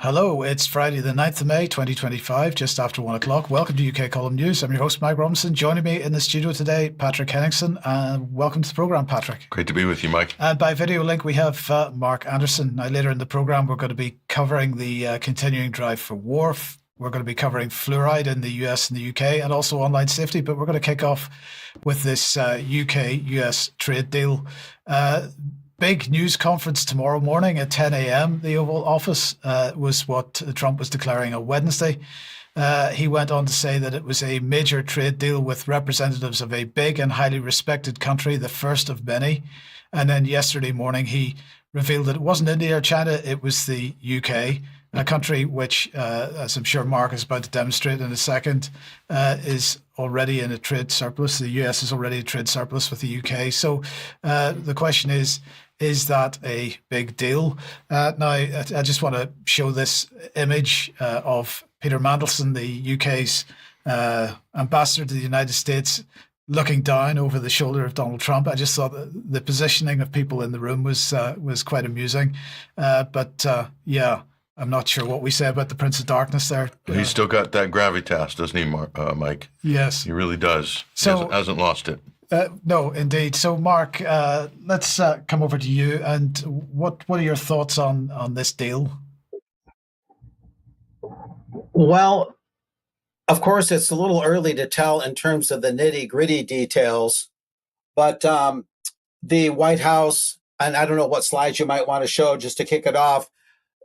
Hello, it's Friday the 9th of May 2025, just after 1 o'clock. Welcome to UK Column News. I'm your host, Mike Robinson. Joining me in the studio today, Patrick Henningson. Welcome to the programme, Patrick. Great to be with you, Mike. And by video link, we have Mark Anderson. Now, later in the programme, we're going to be covering the continuing drive for war. We're going to be covering fluoride in the US and the UK and also online safety. But we're going to kick off with this UK-US trade deal. Big news conference tomorrow morning at 10 a.m. The Oval Office was what Trump was declaring on Wednesday. He went on to say that it was a major trade deal with representatives of a big and highly respected country, the first of many. And then yesterday morning, he revealed that it wasn't India or China, it was the UK, a country which, as I'm sure Mark is about to demonstrate in a second, is already in a trade surplus. The US is already a trade surplus with the UK. So the question is that a big deal? Now, I just want to show this image of Peter Mandlesson, the UK's ambassador to the United States, looking down over the shoulder of Donald Trump. I just thought the positioning of people in the room was quite amusing. But I'm not sure what we say about the Prince of Darkness there. He's still got that gravitas, doesn't he, Mike? Yes. He really does. So, he hasn't lost it. No, indeed. So, Mark, let's come over to you. And what are your thoughts on this deal? Well, of course, it's a little early to tell in terms of the nitty-gritty details. But the White House, and I don't know what slides you might want to show just to kick it off,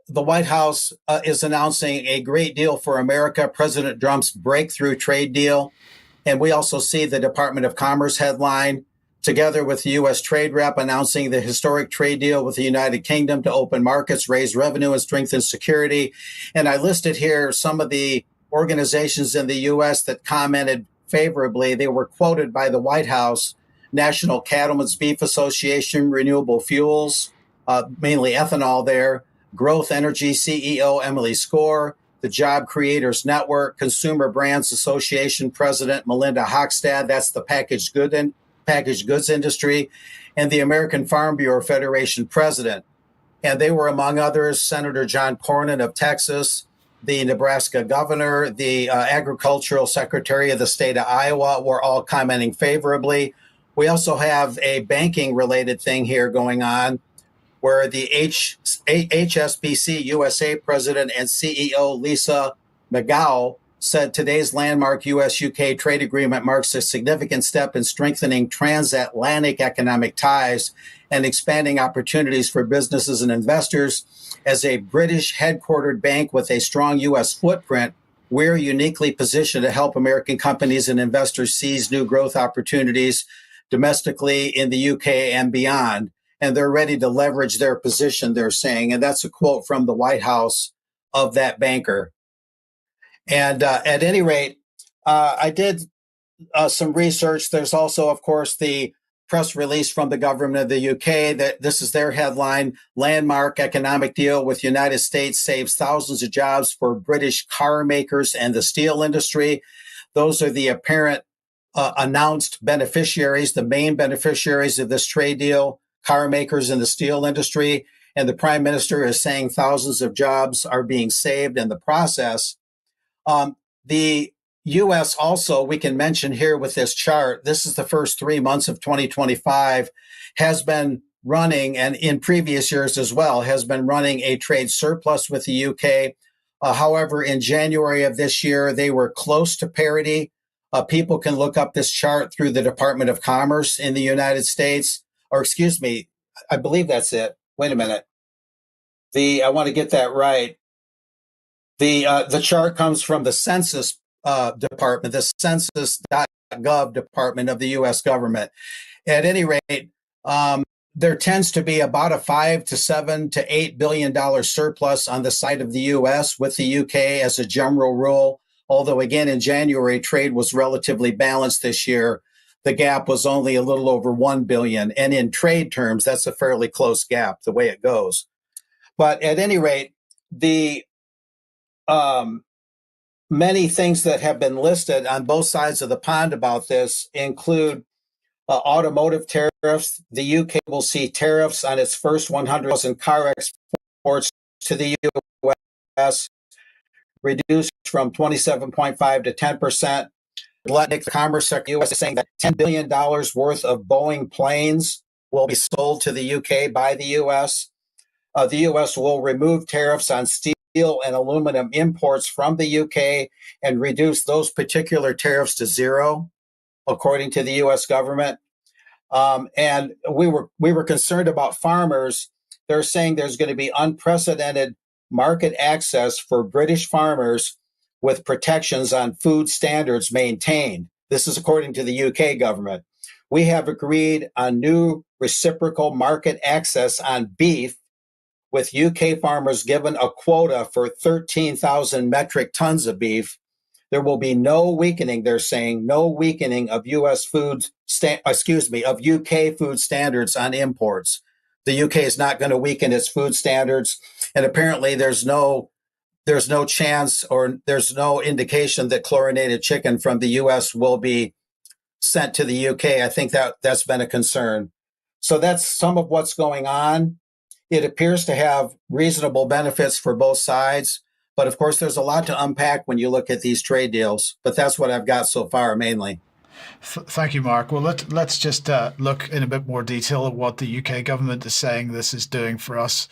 the White House is announcing a great deal for America, President Trump's breakthrough trade deal. And we also see the Department of Commerce headline, together with the U.S. trade rep, announcing the historic trade deal with the United Kingdom to open markets, raise revenue, and strengthen security. And I listed here some of the organizations in the U.S. that commented favorably. They were quoted by the White House: National Cattlemen's Beef Association, Renewable Fuels, mainly ethanol there, Growth Energy CEO Emily Score, the Job Creators Network, Consumer Brands Association President Melinda Hochstad, that's the packaged goods industry, and the American Farm Bureau Federation President. And they were, among others, Senator John Cornyn of Texas, the Nebraska governor, the agricultural secretary of the state of Iowa were all commenting favorably. We also have a banking-related thing here going on, where the HSBC USA President and CEO Lisa McGow said today's landmark U.S.-UK trade agreement marks a significant step in strengthening transatlantic economic ties and expanding opportunities for businesses and investors. As a British headquartered bank with a strong U.S. footprint, we're uniquely positioned to help American companies and investors seize new growth opportunities domestically in the UK and beyond. And they're ready to leverage their position, they're saying. And that's a quote from the White House of that banker. And at any rate, I did some research. There's also, of course, the press release from the government of the UK that this is their headline: landmark economic deal with United States saves thousands of jobs for British car makers and the steel industry. Those are the apparent announced beneficiaries, the main beneficiaries of this trade deal: car makers in the steel industry. And the prime minister is saying thousands of jobs are being saved in the process. The U.S. also, we can mention here with this chart, this is the first 3 months of 2025, has been running, and in previous years as well, has been running a trade surplus with the UK. However, in January of this year, they were close to parity. People can look up this chart through the Department of Commerce in the United States. Or excuse me, I believe that's it. Wait a minute. I want to get that right. The chart comes from the Census Department, the census.gov department of the U.S. government. At any rate, there tends to be about a $5 to $7 to $8 billion surplus on the side of the U.S. with the UK as a general rule. Although, again, in January, trade was relatively balanced this year. The gap was only a little over $1 billion. And in trade terms, that's a fairly close gap, the way it goes. But at any rate, the many things that have been listed on both sides of the pond about this include automotive tariffs. The UK will see tariffs on its first 100,000 car exports to the U.S., reduced from 27.5 to 10%. The Commerce Secretary U.S. is saying that $10 billion worth of Boeing planes will be sold to the U.K. by the U.S. The U.S. will remove tariffs on steel and aluminum imports from the U.K. and reduce those particular tariffs to zero, according to the U.S. government. And we were concerned about farmers. They're saying there's going to be unprecedented market access for British farmers with protections on food standards maintained. This is according to the UK government. We have agreed on new reciprocal market access on beef, with UK farmers given a quota for 13,000 metric tons of beef. There will be no weakening, they're saying, no weakening of of UK food standards on imports. The UK is not going to weaken its food standards, and apparently there's no chance, or there's no indication that chlorinated chicken from the US will be sent to the UK. I think that's been a concern. So that's some of what's going on. It appears to have reasonable benefits for both sides. But of course, there's a lot to unpack when you look at these trade deals. But that's what I've got so far, mainly. Thank you, Mark. Well, let's just look in a bit more detail at what the UK government is saying this is doing for us.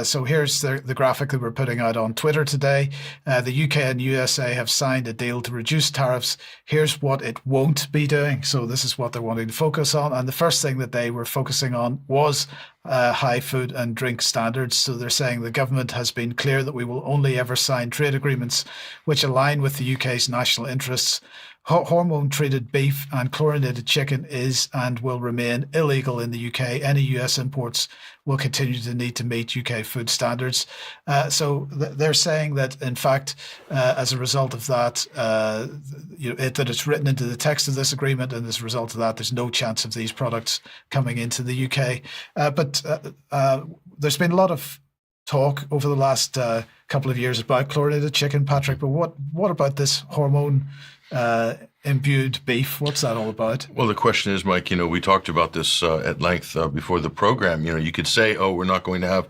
So here's the graphic that we're putting out on Twitter today. The UK and USA have signed a deal to reduce tariffs. Here's what it won't be doing. So this is what they're wanting to focus on. And the first thing that they were focusing on was high food and drink standards. So they're saying the government has been clear that we will only ever sign trade agreements which align with the UK's national interests. Hormone-treated beef and chlorinated chicken is and will remain illegal in the UK. Any US imports will continue to need to meet UK food standards. So they're saying that, in fact, as a result of that, that it's written into the text of this agreement, and as a result of that, there's no chance of these products coming into the UK. But there's been a lot of talk over the last couple of years about chlorinated chicken, Patrick. But what about this hormone imbued beef? What's that all about? Well, the question is, Mike, we talked about this at length before the program. You could say, oh, we're not going to have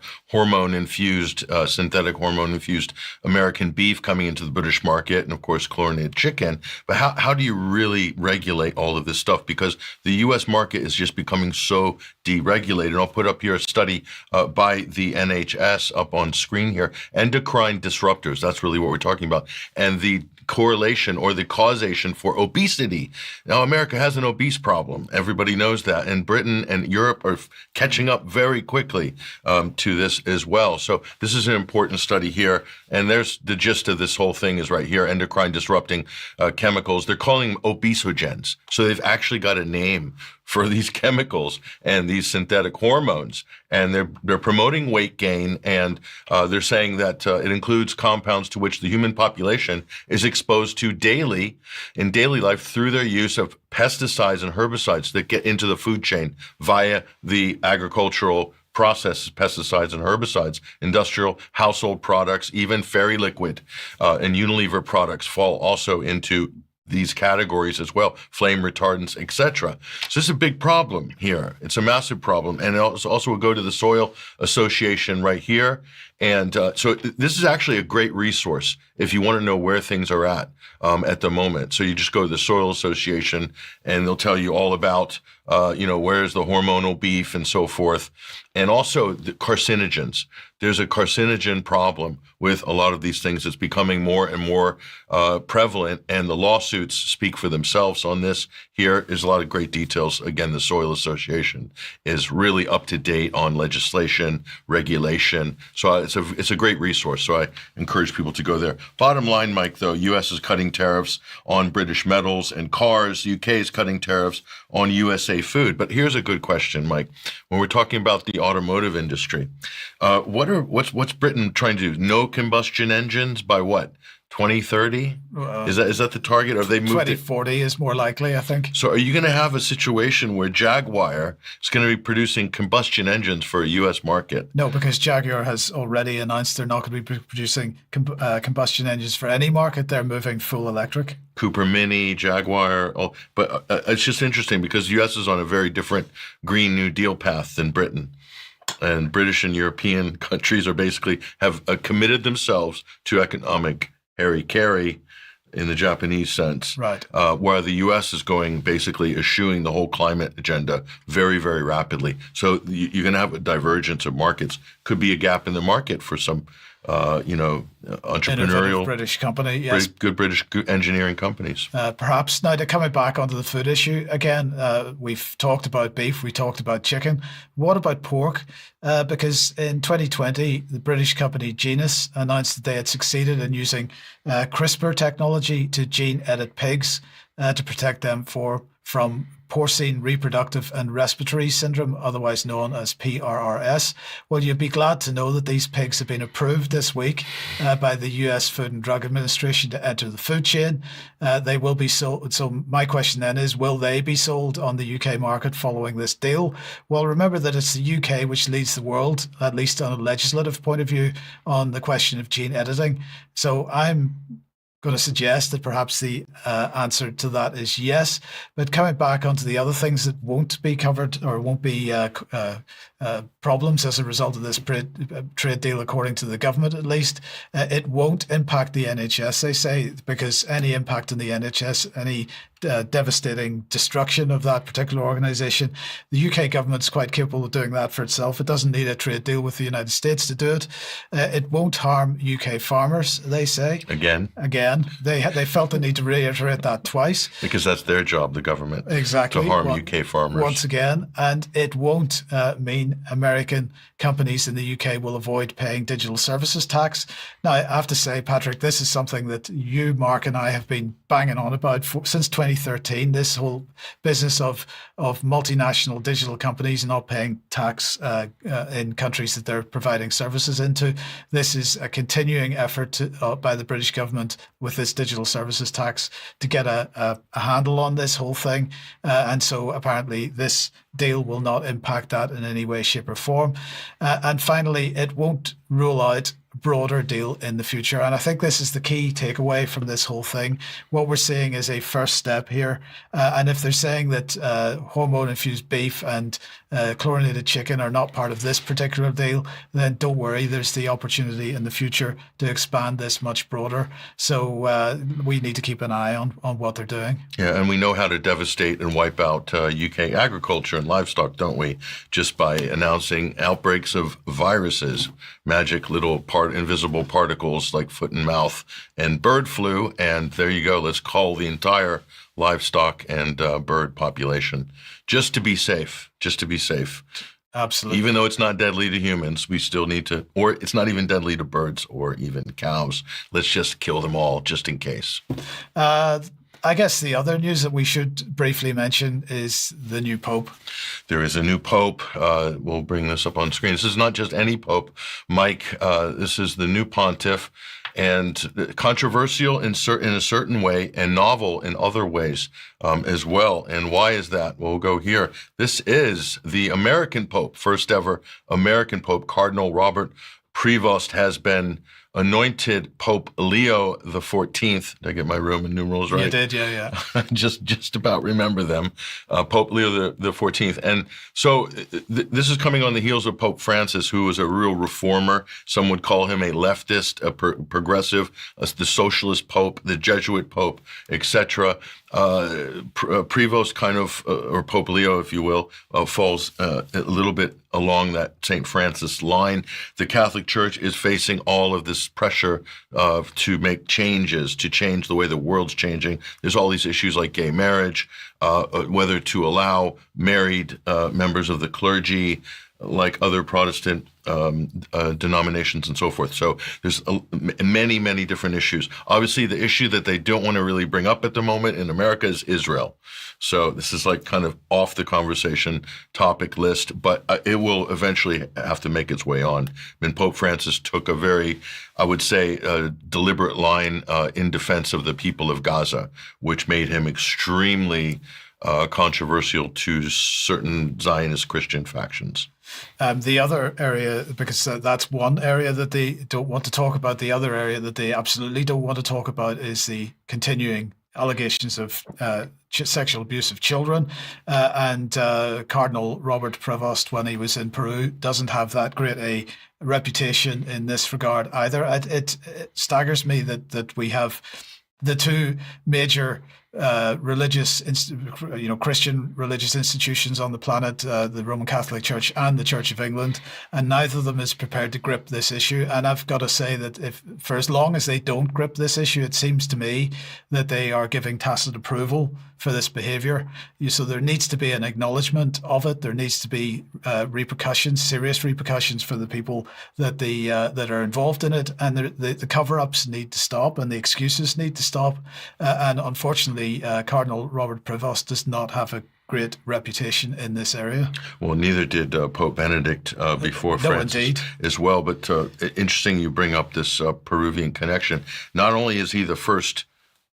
synthetic hormone-infused American beef coming into the British market, and of course, chlorinated chicken. But how do you really regulate all of this stuff? Because the U.S. market is just becoming so deregulated. And I'll put up here a study by the NHS up on screen here. Endocrine disruptors, that's really what we're talking about. And the correlation or the causation for obesity. Now, America has an obese problem. Everybody knows that. And Britain and Europe are catching up very quickly to this as well. So this is an important study here. And there's the gist of this whole thing is right here, endocrine disrupting chemicals. They're calling them obesogens. So they've actually got a name for these chemicals and these synthetic hormones. And they're promoting weight gain, and they're saying that it includes compounds to which the human population is exposed to daily in daily life through their use of pesticides and herbicides that get into the food chain via the agricultural processes, pesticides and herbicides. Industrial, household products, even Fairy Liquid and Unilever products fall also into these categories as well, flame retardants, etc. So this is a big problem here. It's a massive problem. And it also will go to the Soil Association right here. And so this is actually a great resource if you want to know where things are at the moment. So you just go to the Soil Association and they'll tell you all about, where's the hormonal beef and so forth. And also the carcinogens. There's a carcinogen problem with a lot of these things. It's becoming more and more prevalent, and the lawsuits speak for themselves on this. Here is a lot of great details. Again, the Soil Association is really up to date on legislation, regulation. So it's a great resource. So I encourage people to go there. Bottom line, Mike, though, U.S. is cutting tariffs on British metals and cars. The U.K. is cutting tariffs on USA food. But here's a good question, Mike. When we're talking about the automotive industry, what's Britain trying to do? No combustion engines by what? 2030? Is that the target? Or have they moved 2040 is more likely, I think. So are you going to have a situation where Jaguar is going to be producing combustion engines for a U.S. market? No, because Jaguar has already announced they're not going to be producing combustion engines for any market. They're moving full electric. Cooper Mini, Jaguar. But it's just interesting because the U.S. is on a very different Green New Deal path than Britain. And British and European countries are basically have committed themselves to economic hara-kiri in the Japanese sense, Right. Where the U.S. is going basically eschewing the whole climate agenda very, very rapidly. So you're going to have a divergence of markets. Could be a gap in the market for some, entrepreneurial Innovative British company, yes. good British engineering companies. Perhaps. Now, coming back onto the food issue again, we've talked about beef, we talked about chicken. What about pork? Because in 2020, the British company Genus announced that they had succeeded in using CRISPR technology to gene edit pigs to protect them from porcine reproductive and respiratory syndrome, otherwise known as PRRS. Well, you'd be glad to know that these pigs have been approved this week by the US Food and Drug Administration to enter the food chain. They will be sold. So my question then is, will they be sold on the UK market following this deal? Well, remember that it's the UK which leads the world, at least on a legislative point of view, on the question of gene editing. So I'm going to suggest that perhaps the answer to that is yes. But coming back onto the other things that won't be covered or won't be problems as a result of this trade deal, according to the government at least, it won't impact the NHS, they say, because any impact on the NHS, any devastating destruction of that particular organisation, the UK government's quite capable of doing that for itself. It doesn't need a trade deal with the United States to do it. It won't harm UK farmers, they say. Again, they felt the need to reiterate that twice. Because that's their job, the government. Exactly. To harm UK farmers. Once again, and it won't mean American companies in the UK will avoid paying digital services tax. Now, I have to say, Patrick, this is something that you, Mark, and I have been banging on about since 2013, this whole business of multinational digital companies not paying tax in countries that they're providing services into. This is a continuing effort by the British government with this digital services tax to get a handle on this whole thing. And so apparently this deal will not impact that in any way, shape or form. And finally, it won't rule out broader deal in the future. And I think this is the key takeaway from this whole thing. What we're seeing is a first step here. And if they're saying that hormone-infused beef and chlorinated chicken are not part of this particular deal, then don't worry, there's the opportunity in the future to expand this much broader. So we need to keep an eye on what they're doing. Yeah, and we know how to devastate and wipe out UK agriculture and livestock, don't we? Just by announcing outbreaks of viruses, magic little invisible particles like foot and mouth and bird flu. And there you go. Let's call the entire livestock and bird population just to be safe, Absolutely. Even though it's not deadly to humans, we still need to, or it's not even deadly to birds or even cows. Let's just kill them all just in case. I guess the other news that we should briefly mention is the new Pope. There is a new Pope. We'll bring this up on screen. This is not just any Pope, Mike. This is the new pontiff, and controversial in a certain way and novel in other ways as well. And why is that? We'll go here. This is the American Pope, first ever American Pope. Cardinal Robert Prevost has been anointed Pope Leo the 14th. Did I get my Roman numerals right? You did, yeah. just about remember them. Pope Leo the 14th. And so this is coming on the heels of Pope Francis, who was a real reformer. Some would call him a leftist, a progressive, the socialist pope, the Jesuit pope, etc. Prevost kind of, or Pope Leo, if you will, falls a little bit along that St. Francis line. The Catholic Church is facing all of this pressure to make changes, to change the way the world's changing. There's all these issues like gay marriage, whether to allow married members of the clergy, like other Protestant denominations and so forth. So there's many, many different issues. Obviously, the issue that they don't want to really bring up at the moment in America is Israel. So this is like kind of off the conversation topic list, but it will eventually have to make its way on. And Pope Francis took a very, I would say, deliberate line in defense of the people of Gaza, which made him extremely controversial to certain Zionist Christian factions. The other area, because that's one area that they don't want to talk about, the other area that they absolutely don't want to talk about is the continuing allegations of sexual abuse of children. And Cardinal Robert Prevost, when he was in Peru, doesn't have that great a reputation in this regard either. It staggers me that we have the two major Christian religious institutions on the planet, the Roman Catholic Church and the Church of England, and neither of them is prepared to grip this issue. And I've got to say that if for as long as they don't grip this issue, it seems to me that they are giving tacit approval for this behavior. So there needs to be an acknowledgement of it. There needs to be repercussions, serious repercussions for the people that are involved in it, and the cover-ups need to stop, and the excuses need to stop. And unfortunately, Cardinal Robert Prevost does not have a great reputation in this area. Well, neither did Pope Benedict before Francis indeed. As well. But interesting you bring up this Peruvian connection. Not only is he the first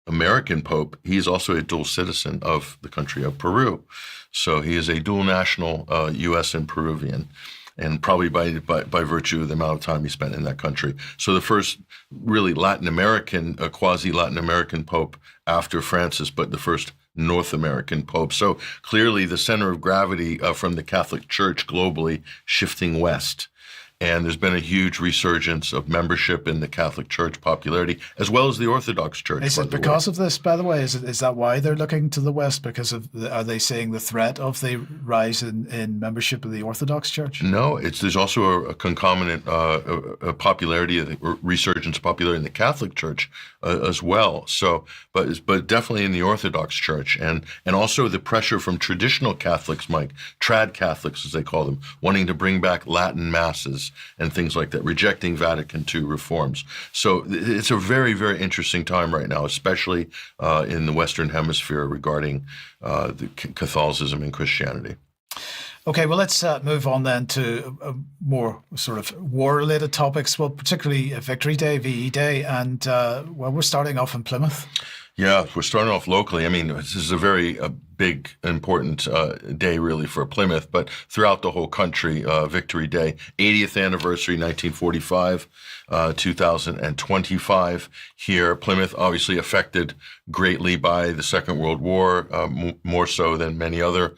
American Pope, he's also a dual citizen of the country of Peru. So he is a dual national U.S. and Peruvian, and probably by virtue of the amount of time he spent in that country. So the first really Latin American, quasi-Latin American Pope after Francis, but the first North American Pope. So clearly the center of gravity from the Catholic Church globally shifting west. And there's been a huge resurgence of membership in the Catholic Church, popularity, as well as the Orthodox Church. Is it because of this, by the way? Is that why they're looking to the West? Because are they seeing the threat of the rise in membership of the Orthodox Church? No, there's also a concomitant popularity, resurgence of popularity in the Catholic Church as well. So, but definitely in the Orthodox Church, and also the pressure from traditional Catholics, Mike, trad Catholics as they call them, wanting to bring back Latin masses and things like that, rejecting Vatican II reforms. So it's a very, very interesting time right now, especially in the Western Hemisphere regarding the Catholicism and Christianity. Okay, well, let's move on then to more sort of war-related topics, well, particularly Victory Day, VE Day, and, we're starting off in Plymouth. Yeah, we're starting off locally. I mean, this is a very big, important day, really, for Plymouth, but throughout the whole country, Victory Day, 80th anniversary, 1945, 2025 here. Plymouth, obviously affected greatly by the Second World War, more so than many other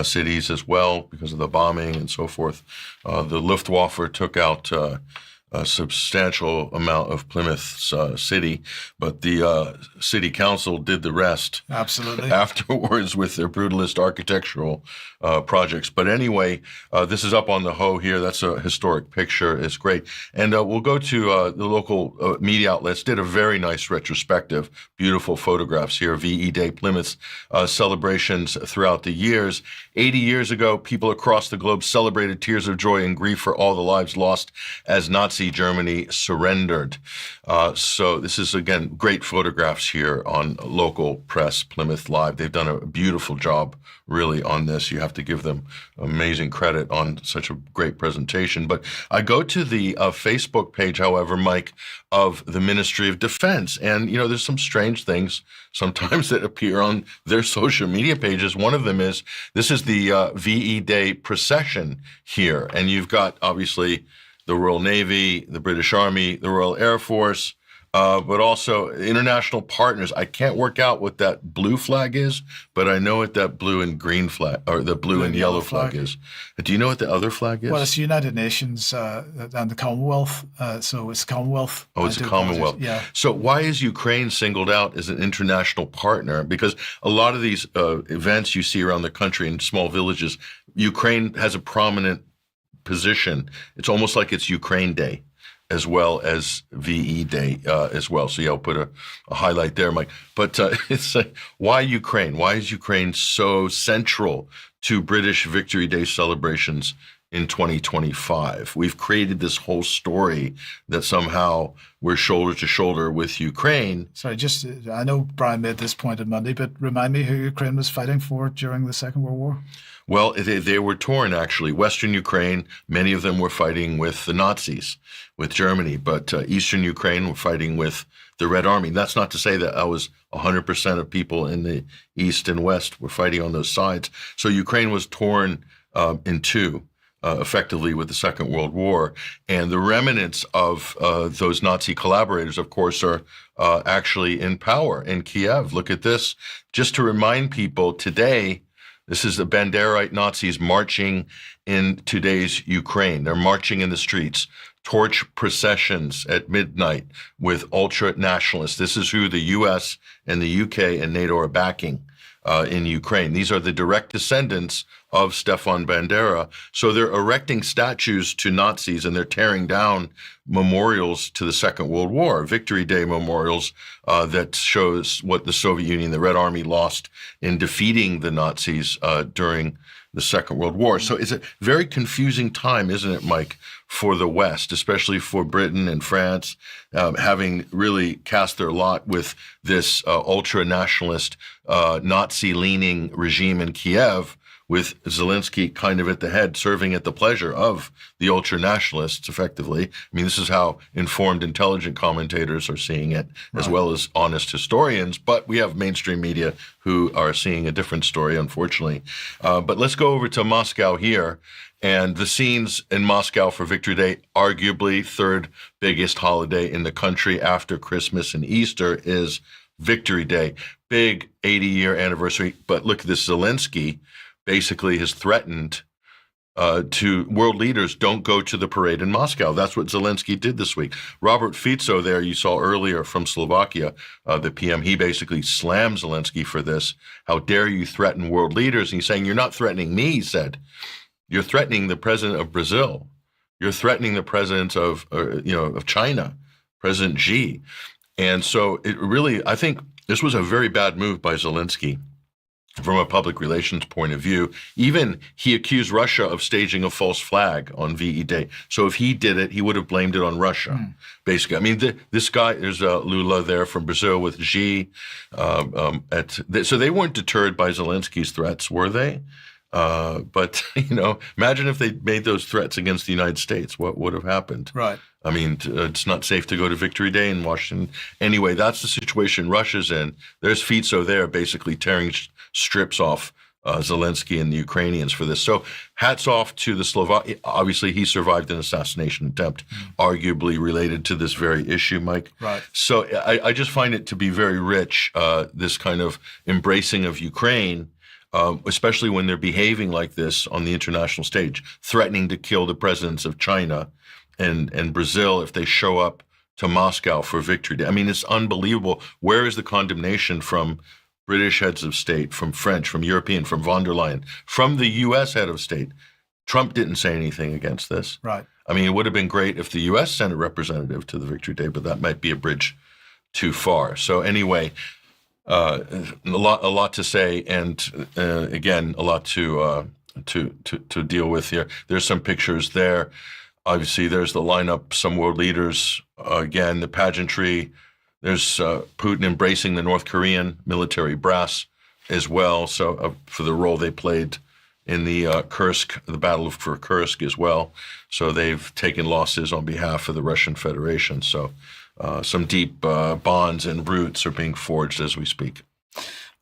cities as well, because of the bombing and so forth. The Luftwaffe took out a substantial amount of Plymouth's city, but the city council did the rest. Absolutely. Afterwards with their brutalist architectural projects. But anyway, this is up on the Hoe here. That's a historic picture. It's great. And we'll go to the local media outlets. Did a very nice retrospective, beautiful photographs here. VE Day, Plymouth's celebrations throughout the years. 80 years ago, people across the globe celebrated tears of joy and grief for all the lives lost as Nazi Germany surrendered. So this is, again, great photographs here on local press, Plymouth Live. They've done a beautiful job, really, on this. You have to give them amazing credit on such a great presentation. But I go to the Facebook page, however, Mike, of the Ministry of Defense. And, you know, there's some strange things sometimes that appear on their social media pages. One of them is, this is the VE Day procession here. And you've got, obviously, the Royal Navy, the British Army, the Royal Air Force, but also international partners. I can't work out what that blue flag is, but I know what that blue and green flag, or the blue and yellow flag is. Do you know what the other flag is? Well, it's United Nations and the Commonwealth, so it's Commonwealth. Oh, it's a Commonwealth. Yeah. So why is Ukraine singled out as an international partner? Because a lot of these events you see around the country in small villages, Ukraine has a prominent position. It's almost like it's Ukraine Day as well as VE Day as well. So yeah, I'll put a highlight there, Mike. But it's why Ukraine? Why is Ukraine so central to British Victory Day celebrations in 2025? We've created this whole story that somehow we're shoulder to shoulder with Ukraine. Sorry, I know Brian made this point on Monday, but remind me who Ukraine was fighting for during the Second World War? Well, they were torn, actually. Western Ukraine, many of them were fighting with the Nazis, with Germany, but Eastern Ukraine were fighting with the Red Army. That's not to say that 100% of people in the East and West were fighting on those sides. So Ukraine was torn in two effectively with the Second World War. And the remnants of those Nazi collaborators, of course, are actually in power in Kiev. Look at this. Just to remind people, today, this is the Banderite Nazis marching in today's Ukraine. They're marching in the streets. Torch processions at midnight with ultra-nationalists. This is who the U.S. and the U.K. and NATO are backing in Ukraine. These are the direct descendants of Stefan Bandera. So they're erecting statues to Nazis and they're tearing down memorials to the Second World War, Victory Day memorials that shows what the Soviet Union, the Red Army, lost in defeating the Nazis during the Second World War. So it's a very confusing time, isn't it, Mike, for the West, especially for Britain and France, having really cast their lot with this ultra-nationalist, Nazi-leaning regime in Kiev, with Zelensky kind of at the head, serving at the pleasure of the ultra-nationalists, effectively. I mean, this is how informed, intelligent commentators are seeing it, as well as honest historians. But we have mainstream media who are seeing a different story, unfortunately. But let's go over to Moscow here. And the scenes in Moscow for Victory Day, arguably third biggest holiday in the country after Christmas and Easter, is Victory Day. Big 80-year anniversary. But look at this, Zelensky basically has threatened to world leaders, don't go to the parade in Moscow. That's what Zelensky did this week. Robert Fico there, you saw earlier from Slovakia, the PM, he basically slammed Zelensky for this. How dare you threaten world leaders? And he's saying, you're not threatening me, he said. You're threatening the president of Brazil. You're threatening the president of China, President Xi. And so it really, I think this was a very bad move by Zelensky from a public relations point of view. Even he accused Russia of staging a false flag on VE Day. So if he did it, he would have blamed it on Russia, basically. I mean, this guy, there's Lula there from Brazil with Xi. So they weren't deterred by Zelensky's threats, were they? But, imagine if they made those threats against the United States, what would have happened? Right. I mean, it's not safe to go to Victory Day in Washington. Anyway, that's the situation Russia's in. There's Fico there basically tearing strips off Zelensky and the Ukrainians for this. So hats off to the Slovak. Obviously, he survived an assassination attempt, arguably related to this very issue, Mike. Right. So I just find it to be very rich, this kind of embracing of Ukraine, especially when they're behaving like this on the international stage, threatening to kill the presidents of China and Brazil if they show up to Moscow for Victory Day. I mean, it's unbelievable. Where is the condemnation from British heads of state, from French, from European, from von der Leyen, from the U.S. head of state? Trump didn't say anything against this. Right. I mean, it would have been great if the U.S. sent a representative to the Victory Day, but that might be a bridge too far. So anyway, a lot to say, and again, a lot to deal with here. There's some pictures there. Obviously, there's the lineup, some world leaders. Again, the pageantry. There's Putin embracing the North Korean military brass as well. So for the role they played in the Kursk, the battle for Kursk as well. So they've taken losses on behalf of the Russian Federation. So some deep bonds and roots are being forged as we speak.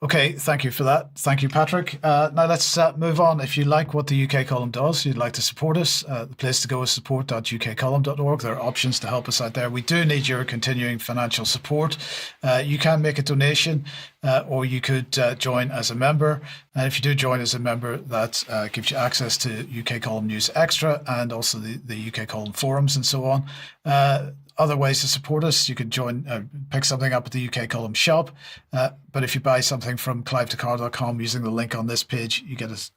Okay, thank you for that. Thank you, Patrick. Now let's move on. If you like what the UK Column does, you'd like to support us, the place to go is support.ukcolumn.org. There are options to help us out there. We do need your continuing financial support. You can make a donation or you could join as a member. And if you do join as a member, that gives you access to UK Column News Extra and also the UK Column forums and so on. Other ways to support us, you could join, pick something up at the UK Column shop. But if you buy something from clivethecar.com using the link on this page,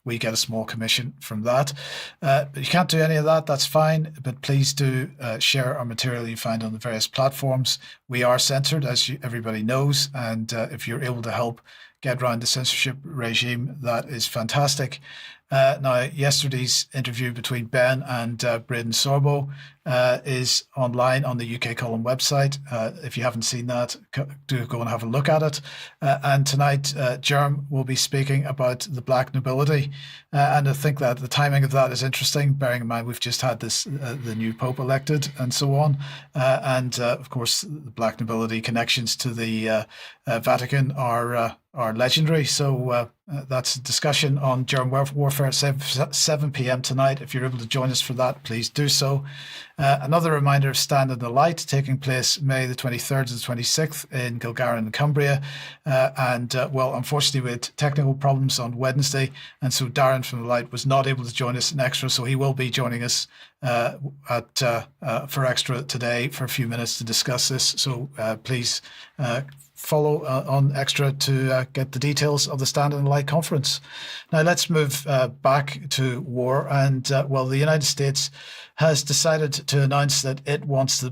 we get a small commission from that. But you can't do any of that, that's fine. But please do share our material you find on the various platforms. We are censored, as everybody knows. And if you're able to help get around the censorship regime, that is fantastic. Now, yesterday's interview between Ben and Braden Sorbo is online on the UK Column website. If you haven't seen that, do go and have a look at it. And tonight, Jerm will be speaking about the black nobility. And I think that the timing of that is interesting, bearing in mind we've just had the new Pope elected and so on. And of course, the black nobility connections to the Vatican are are legendary. So that's a discussion on germ warfare at 7 p.m. tonight. If you're able to join us for that, please do so. Another reminder of Stand in the Light, taking place May the 23rd to the 26th in Gilgarran and Cumbria. Well, unfortunately, we had technical problems on Wednesday, and so Darren from the Light was not able to join us in Extra, so he will be joining us for Extra today for a few minutes to discuss this. So please follow on Extra to get the details of the Stand in the Light conference. Now let's move back to war. And well, the United States has decided to announce that it wants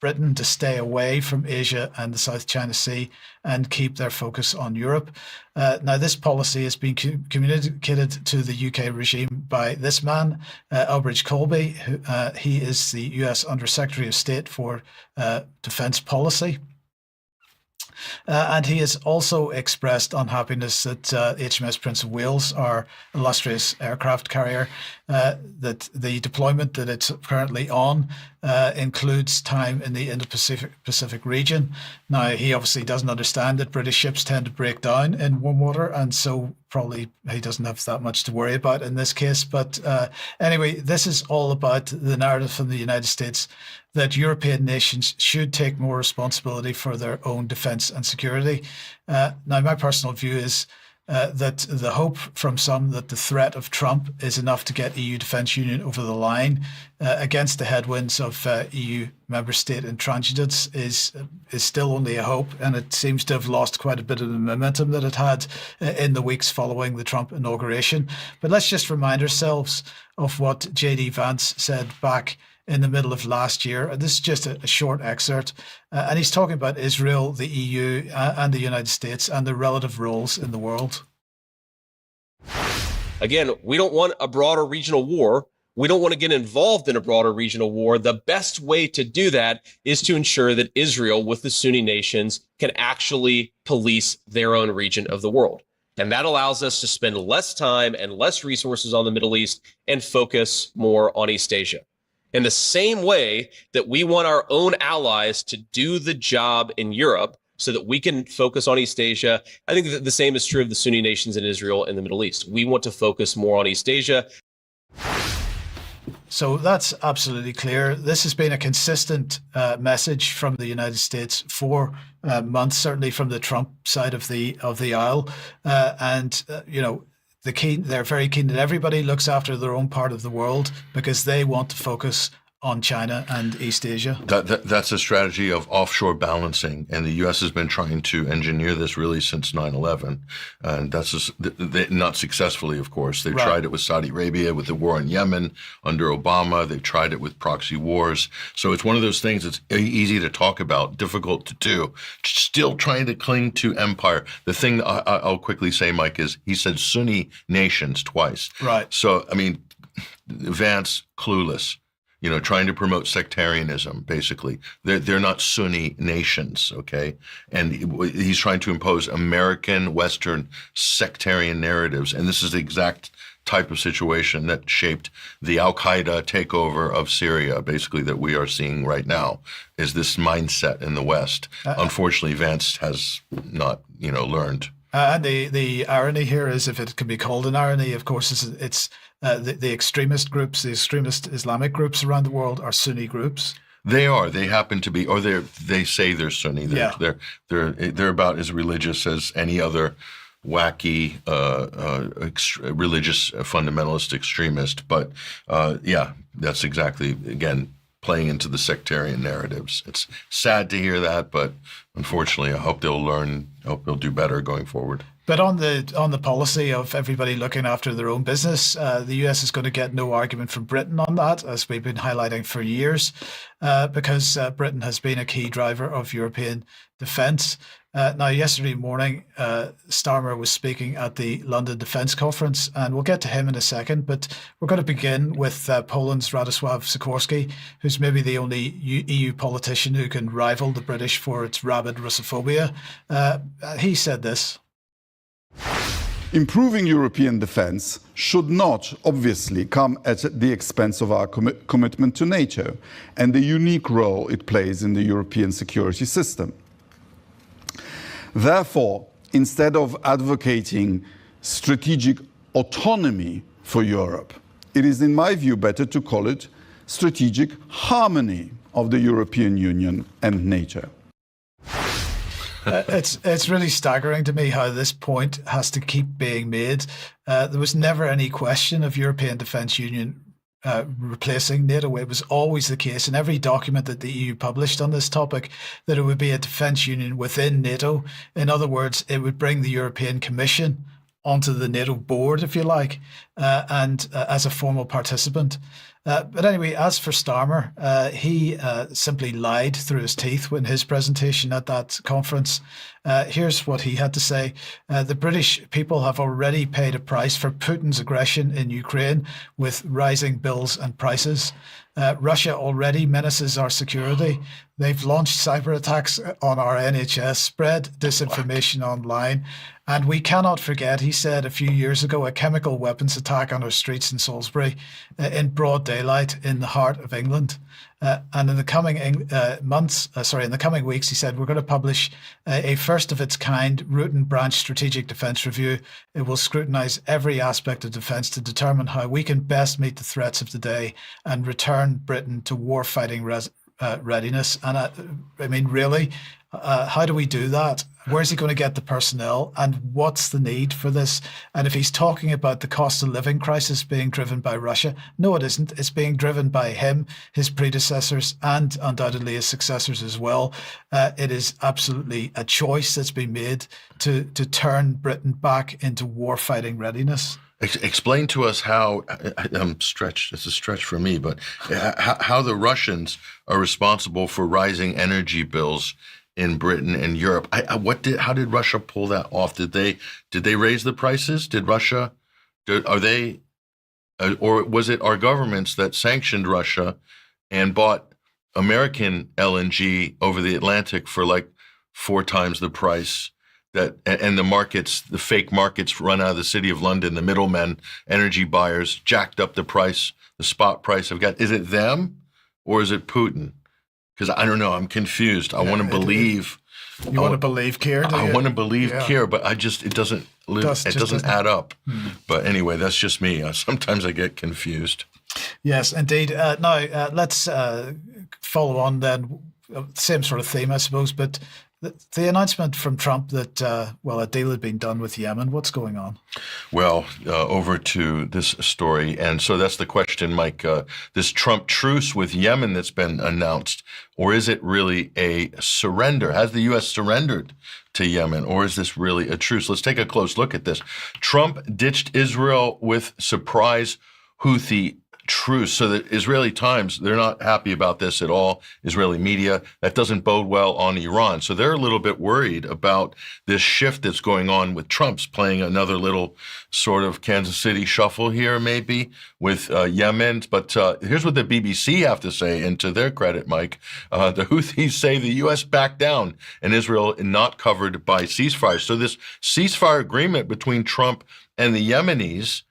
Britain to stay away from Asia and the South China Sea and keep their focus on Europe. Now, this policy has been communicated to the UK regime by this man, Albridge Colby. He is the US Under Secretary of State for Defence Policy. And he has also expressed unhappiness that HMS Prince of Wales, our illustrious aircraft carrier, that the deployment that it's currently on includes time in the Indo-Pacific region. Now, he obviously doesn't understand that British ships tend to break down in warm water, and so probably he doesn't have that much to worry about in this case. But anyway, this is all about the narrative from the United States that European nations should take more responsibility for their own defence and security. Now, my personal view is that the hope from some that the threat of Trump is enough to get EU Defence Union over the line against the headwinds of EU member state intransigence is still only a hope, and it seems to have lost quite a bit of the momentum that it had in the weeks following the Trump inauguration. But let's just remind ourselves of what J.D. Vance said back in the middle of last year. This is just a short excerpt, and he's talking about Israel, the EU, and the United States, and their relative roles in the world. Again, we don't want a broader regional war. We don't want to get involved in a broader regional war. The best way to do that is to ensure that Israel, with the Sunni nations, can actually police their own region of the world. And that allows us to spend less time and less resources on the Middle East and focus more on East Asia. In the same way that we want our own allies to do the job in Europe so that we can focus on East Asia, I think that the same is true of the Sunni nations in Israel and the Middle East. We want to focus more on East Asia. So that's absolutely clear. This has been a consistent message from the United States for months, certainly from the Trump side of the aisle. You know, they're very keen that everybody looks after their own part of the world because they want to focus on China and East Asia. That's a strategy of offshore balancing, and the U.S. has been trying to engineer this really since 9/11, and that's not successfully, of course. They've tried it with Saudi Arabia, with the war in Yemen under Obama. They've tried it with proxy wars. So it's one of those things that's easy to talk about, difficult to do. Still trying to cling to empire. The thing I'll quickly say, Mike, is he said Sunni nations twice. Right. So, I mean, Vance, clueless. You know, trying to promote sectarianism, basically. They're not Sunni nations, okay? And he's trying to impose American, Western sectarian narratives. And this is the exact type of situation that shaped the al-Qaeda takeover of Syria, basically, that we are seeing right now, is this mindset in the West. Unfortunately, Vance has not, learned. And the irony here is, if it can be called an irony, of course, it's the extremist groups, the extremist Islamic groups around the world are Sunni groups. They are. They happen to be, or they say they're Sunni. They're about as religious as any other wacky religious fundamentalist extremist. But that's exactly, again, playing into the sectarian narratives. It's sad to hear that, but unfortunately, I hope they'll learn. I hope they'll do better going forward. But on the policy of everybody looking after their own business, the US is going to get no argument from Britain on that, as we've been highlighting for years, because Britain has been a key driver of European defence. Now, yesterday morning, Starmer was speaking at the London Defence Conference, and we'll get to him in a second, but we're going to begin with Poland's Radosław Sikorski, who's maybe the only EU politician who can rival the British for its rabid Russophobia. He said this. Improving European defence should not, obviously, come at the expense of our commitment to NATO and the unique role it plays in the European security system. Therefore, instead of advocating strategic autonomy for Europe, it is, in my view, better to call it strategic harmony of the European Union and NATO. It's really staggering to me how this point has to keep being made. There was never any question of European Defence Union replacing NATO. It was always the case in every document that the EU published on this topic that it would be a defence union within NATO. In other words, it would bring the European Commission onto the NATO board, if you like, and as a formal participant. But anyway, as for Starmer, he simply lied through his teeth in his presentation at that conference. Here's what he had to say. The British people have already paid a price for Putin's aggression in Ukraine with rising bills and prices. Russia already menaces our security. They've launched cyber attacks on our NHS, spread disinformation online. And we cannot forget, he said a few years ago, a chemical weapons attack on our streets in Salisbury in broad daylight in the heart of England. And in the coming in the coming weeks, he said, we're going to publish a first of its kind root and branch strategic defence review. It will scrutinise every aspect of defence to determine how we can best meet the threats of the day and return Britain to war-fighting readiness. And I mean, really, how do we do that? Where's he going to get the personnel? And what's the need for this? And if he's talking about the cost of living crisis being driven by Russia, no, it isn't. It's being driven by him, his predecessors, and undoubtedly his successors as well. It is absolutely a choice that's been made to turn Britain back into war-fighting readiness. Explain to us how, I'm stretched, it's a stretch for me, but how the Russians are responsible for rising energy bills in Britain and Europe. How did Russia pull that off? Did they raise the prices? Did Russia, or was it our governments that sanctioned Russia and bought American LNG over the Atlantic for like 4 times the price? And the markets, the fake markets run out of the city of London, the middlemen, energy buyers jacked up the price, the spot price of gas. Is it them or is it Putin? Because I don't know, I'm confused. I want to believe. You want to believe Keir? I want to believe Keir, but it doesn't add up. But anyway, that's just me. Sometimes I get confused. Yes, indeed. Now, let's follow on then. Same sort of theme, I suppose, but the announcement from Trump that, a deal had been done with Yemen. What's going on? Well, over to this story. And so that's the question, Mike. This Trump truce with Yemen that's been announced, or is it really a surrender? Has the U.S. surrendered to Yemen, or is this really a truce? Let's take a close look at this. Trump ditched Israel with surprise Houthi truce. So the Israeli Times, they're not happy about this at all. Israeli media, that doesn't bode well on Iran. So they're a little bit worried about this shift that's going on with Trump's playing another little sort of Kansas City shuffle here, maybe with Yemen. But here's what the BBC have to say, and to their credit, Mike, the Houthis say the U.S. backed down and Israel not covered by ceasefire. So this ceasefire agreement between Trump and the Yemenis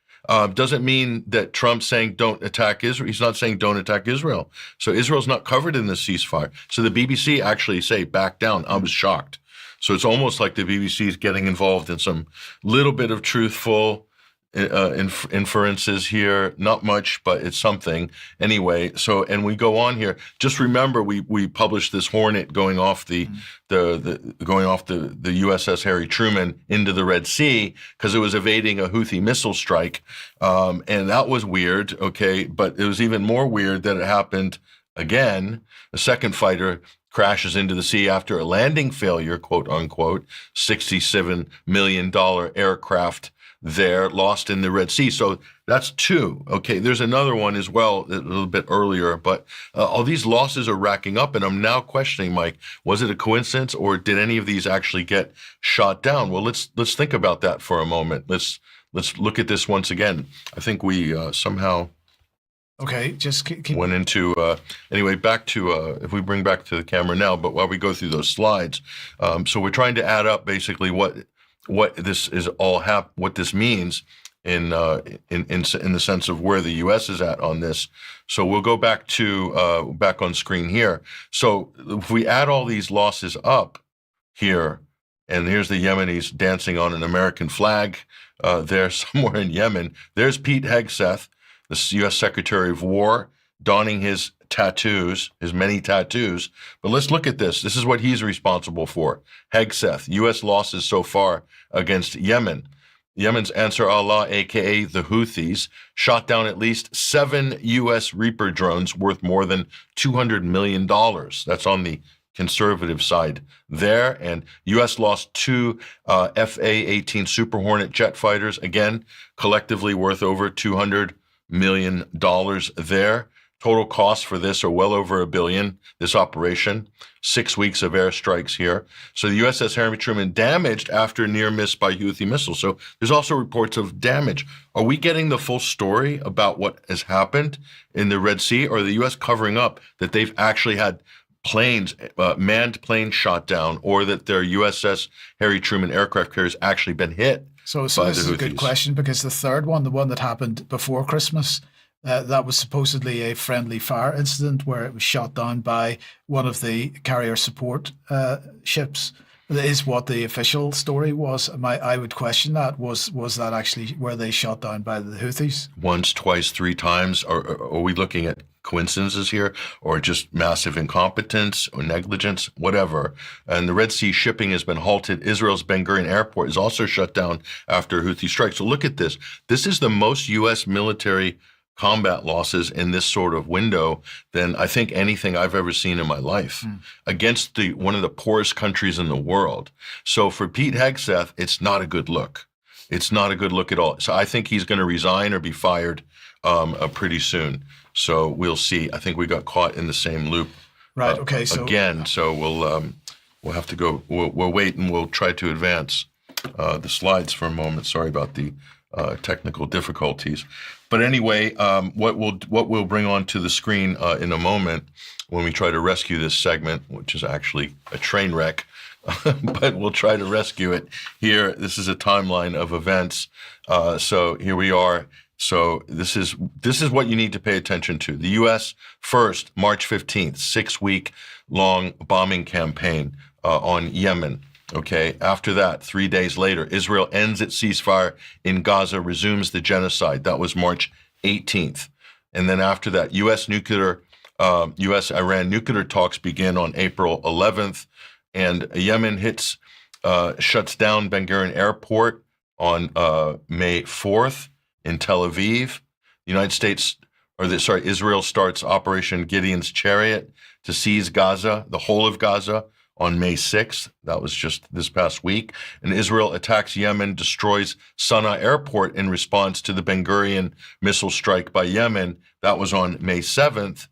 doesn't mean that Trump's saying don't attack Israel. He's not saying don't attack Israel. So Israel's not covered in the ceasefire. So the BBC actually say back down. I was shocked. So it's almost like the BBC is getting involved in some little bit of truthful inferences here. Not much, but it's something anyway. So, and we go on here. Just remember, we published this Hornet going off the USS Harry Truman into the Red Sea because it was evading a Houthi missile strike, and that was weird. Okay, but it was even more weird that it happened again. A second fighter crashes into the sea after a landing failure, quote unquote. $67 million aircraft there lost in the Red Sea. So that's 2. Okay, there's another one as well a little bit earlier, but all these losses are racking up, and I'm now questioning, Mike, was it a coincidence or did any of these actually get shot down? Well, let's think about that for a moment. Let's look at this once again. I think we somehow just keep went into anyway, back to if we bring back to the camera now, but while we go through those slides, so we're trying to add up basically what this is all what this means in the sense of where the U.S. is at on this. So we'll go back to back on screen here. So if we add all these losses up here, And here's the Yemenis dancing on an American flag there somewhere in Yemen. There's Pete Hegseth, the U.S. Secretary of War, donning his tattoos, his many tattoos. But let's look at this. This is what he's responsible for. Hegseth, U.S. losses so far against Yemen. Yemen's Ansar Allah, a.k.a. the Houthis, shot down at least 7 U.S. Reaper drones worth more than $200 million. That's on the conservative side there. And U.S. lost 2 FA-18 Super Hornet jet fighters, again, collectively worth over $200 million there. Total costs for this are well over $1 billion, this operation. 6 weeks of airstrikes here. So the USS Harry Truman damaged after near miss by Houthi missiles. So there's also reports of damage. Are we getting the full story about what has happened in the Red Sea, or the U.S. covering up that they've actually had planes, manned planes shot down, or that their USS Harry Truman aircraft carriers actually been hit? So by this the is a good Houthis? question, because the third one, the one that happened before Christmas, that was supposedly a friendly fire incident where it was shot down by one of the carrier support ships. That is what the official story was. I would question that. Was that actually where they shot down by the Houthis? Once, twice, 3 times? Or are we looking at coincidences here, or just massive incompetence or negligence, whatever? And the Red Sea shipping has been halted. Israel's Ben Gurion airport is also shut down after Houthi strikes. So look at this. This is the most U.S. military combat losses in this sort of window than I think anything I've ever seen in my life against one of the poorest countries in the world. So for Pete Hegseth, it's not a good look. It's not a good look at all. So I think he's going to resign or be fired pretty soon. So we'll see. I think we got caught in the same loop Right. Okay. So again. So we'll have to go. We'll wait and we'll try to advance the slides for a moment. Sorry about the technical difficulties. But anyway, what we'll bring onto the screen in a moment when we try to rescue this segment, which is actually a train wreck, but we'll try to rescue it here. This is a timeline of events. So here we are. So this is what you need to pay attention to. The U.S. first, March 15th, 6-week long bombing campaign on Yemen. Okay. After that, 3 days later, Israel ends its ceasefire in Gaza, resumes the genocide. That was March 18th. And then after that, U.S.-Iran nuclear talks begin on April 11th. And Yemen shuts down Ben Gurion Airport on May 4th in Tel Aviv. Israel starts Operation Gideon's Chariot to seize Gaza, the whole of Gaza, on May 6th. That was just this past week. And Israel attacks Yemen, destroys Sana'a Airport in response to the Ben Gurion missile strike by Yemen. That was on May 7th.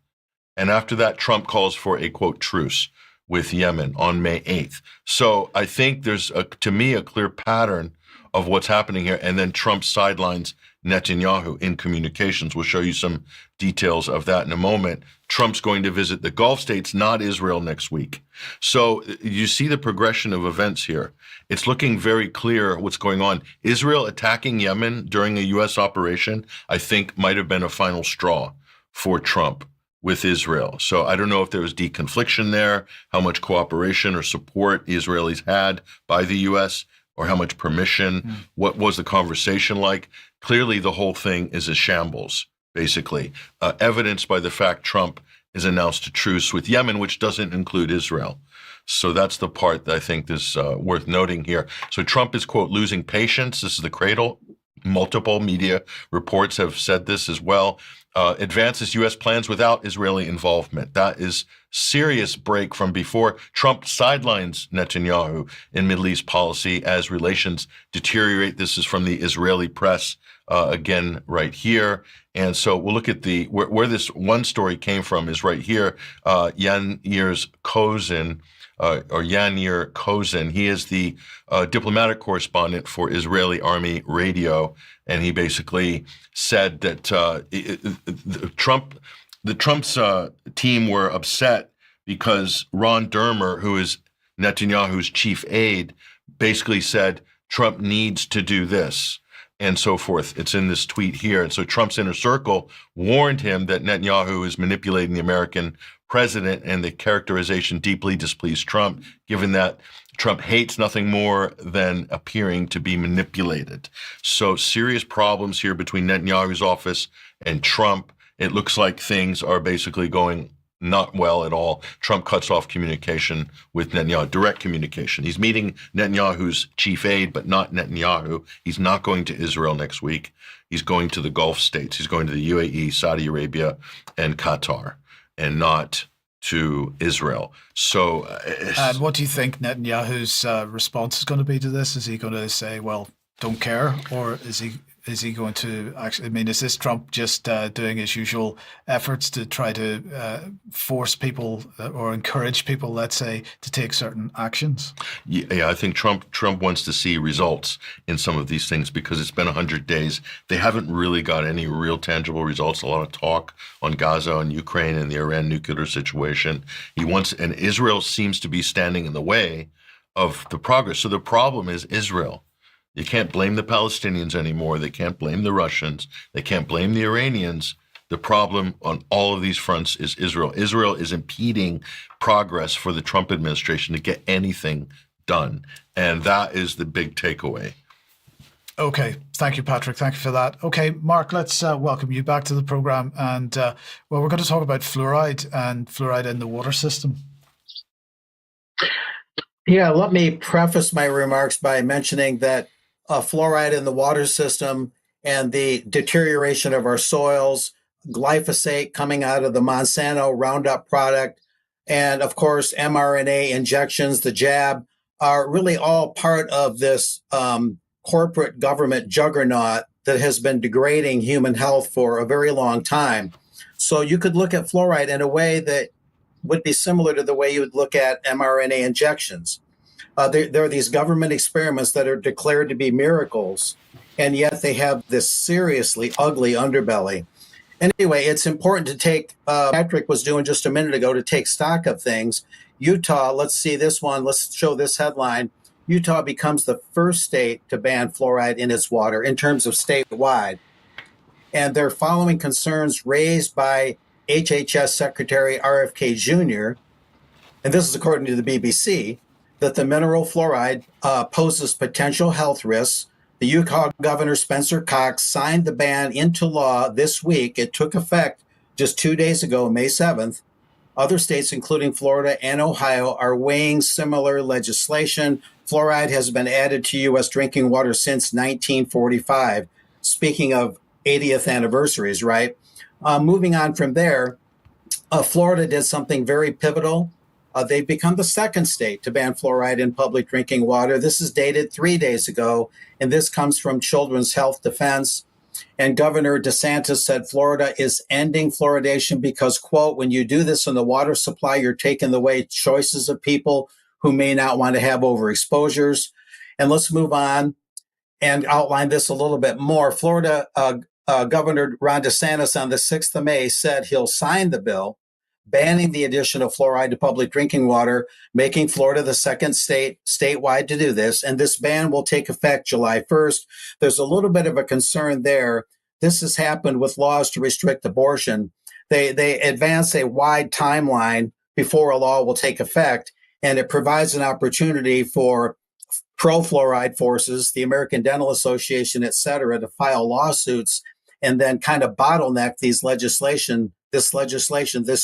And after that, Trump calls for a, quote, truce with Yemen on May 8th. So I think there's, to me, a clear pattern of what's happening here. And then Trump sidelines Netanyahu in communications. We'll show you some details of that in a moment. Trump's going to visit the Gulf states, not Israel, next week. So you see the progression of events here. It's looking very clear what's going on. Israel attacking Yemen during a U.S. operation, I think, might have been a final straw for Trump with Israel. So I don't know if there was deconfliction there, how much cooperation or support the Israelis had by the U.S., or how much permission, what was the conversation like? Clearly, the whole thing is a shambles, basically, evidenced by the fact Trump has announced a truce with Yemen, which doesn't include Israel. So that's the part that I think is worth noting here. So Trump is, quote, losing patience. This is the Cradle. Multiple media reports have said this as well. Advances U.S. plans without Israeli involvement. That is serious break from before. Trump sidelines Netanyahu in Middle East policy as relations deteriorate. This is from the Israeli press, again, right here. And so we'll look at where this one story came from is right here. Yanir Kozin. He is the diplomatic correspondent for Israeli Army Radio, and he basically said that Trump's team were upset because Ron Dermer, who is Netanyahu's chief aide, basically said Trump needs to do this, and so forth. It's in this tweet here. And so Trump's inner circle warned him that Netanyahu is manipulating the American president, and the characterization deeply displeased Trump, given that Trump hates nothing more than appearing to be manipulated. So serious problems here between Netanyahu's office and Trump. It looks like things are basically going not well at all. Trump cuts off communication with Netanyahu, direct communication. He's meeting Netanyahu's chief aide, but not Netanyahu. He's not going to Israel next week. He's going to the Gulf states. He's going to the UAE, Saudi Arabia, and Qatar, and not to Israel. So, and what do you think Netanyahu's response is going to be to this? Is he going to say, "Well, don't care," or is he going to actually? I mean, is this Trump just doing his usual efforts to try to force people or encourage people, let's say, to take certain actions? Yeah, I think Trump wants to see results in some of these things because it's been 100 days. They haven't really got any real tangible results. A lot of talk on Gaza and Ukraine and the Iran nuclear situation. And Israel seems to be standing in the way of the progress. So the problem is Israel. You can't blame the Palestinians anymore. They can't blame the Russians. They can't blame the Iranians. The problem on all of these fronts is Israel. Israel is impeding progress for the Trump administration to get anything done. And that is the big takeaway. Okay. Thank you, Patrick. Thank you for that. Okay, Mark, let's welcome you back to the program. And well, we're going to talk about fluoride and fluoride in the water system. Yeah, let me preface my remarks by mentioning that fluoride in the water system and the deterioration of our soils, glyphosate coming out of the Monsanto Roundup product, and of course, mRNA injections, the jab, are really all part of this corporate government juggernaut that has been degrading human health for a very long time. So you could look at fluoride in a way that would be similar to the way you would look at mRNA injections. There are these government experiments that are declared to be miracles, and yet they have this seriously ugly underbelly. Anyway, it's important to take, Patrick was doing just a minute ago, to take stock of things. Utah, let's see this one, let's show this headline. Utah becomes the first state to ban fluoride in its water in terms of statewide. And they're following concerns raised by HHS Secretary RFK Jr., and this is according to the BBC, that the mineral fluoride poses potential health risks. The Utah Governor Spencer Cox signed the ban into law this week. It took effect just 2 days ago, May 7th. Other states, including Florida and Ohio, are weighing similar legislation. Fluoride has been added to U.S. drinking water since 1945. Speaking of 80th anniversaries, right? Moving on from there, Florida did something very pivotal. They've become the second state to ban fluoride in public drinking water. This is dated 3 days ago, and this comes from Children's Health Defense. And Governor DeSantis said Florida is ending fluoridation because, quote, when you do this in the water supply, you're taking away choices of people who may not want to have overexposures. And let's move on and outline this a little bit more. Florida Governor Ron DeSantis on the 6th of May said he'll sign the bill banning the addition of fluoride to public drinking water, making Florida the second state statewide to do this. And this ban will take effect July 1st. There's a little bit of a concern there. This has happened with laws to restrict abortion. They advance a wide timeline before a law will take effect, and it provides an opportunity for pro-fluoride forces, the American Dental Association, et cetera, to file lawsuits and then kind of bottleneck this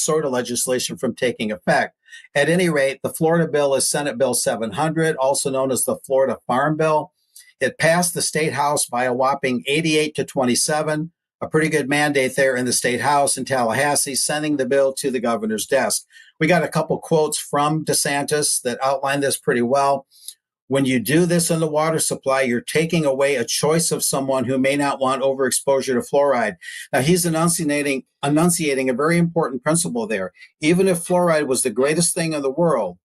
sort of legislation from taking effect. At any rate, the Florida bill is Senate Bill 700, also known as the Florida Farm Bill. It passed the State House by a whopping 88 to 27, a pretty good mandate there in the State House in Tallahassee, sending the bill to the governor's desk. We got a couple quotes from DeSantis that outline this pretty well. When you do this in the water supply, you're taking away a choice of someone who may not want overexposure to fluoride. Now, he's enunciating a very important principle there. Even if fluoride was the greatest thing in the world,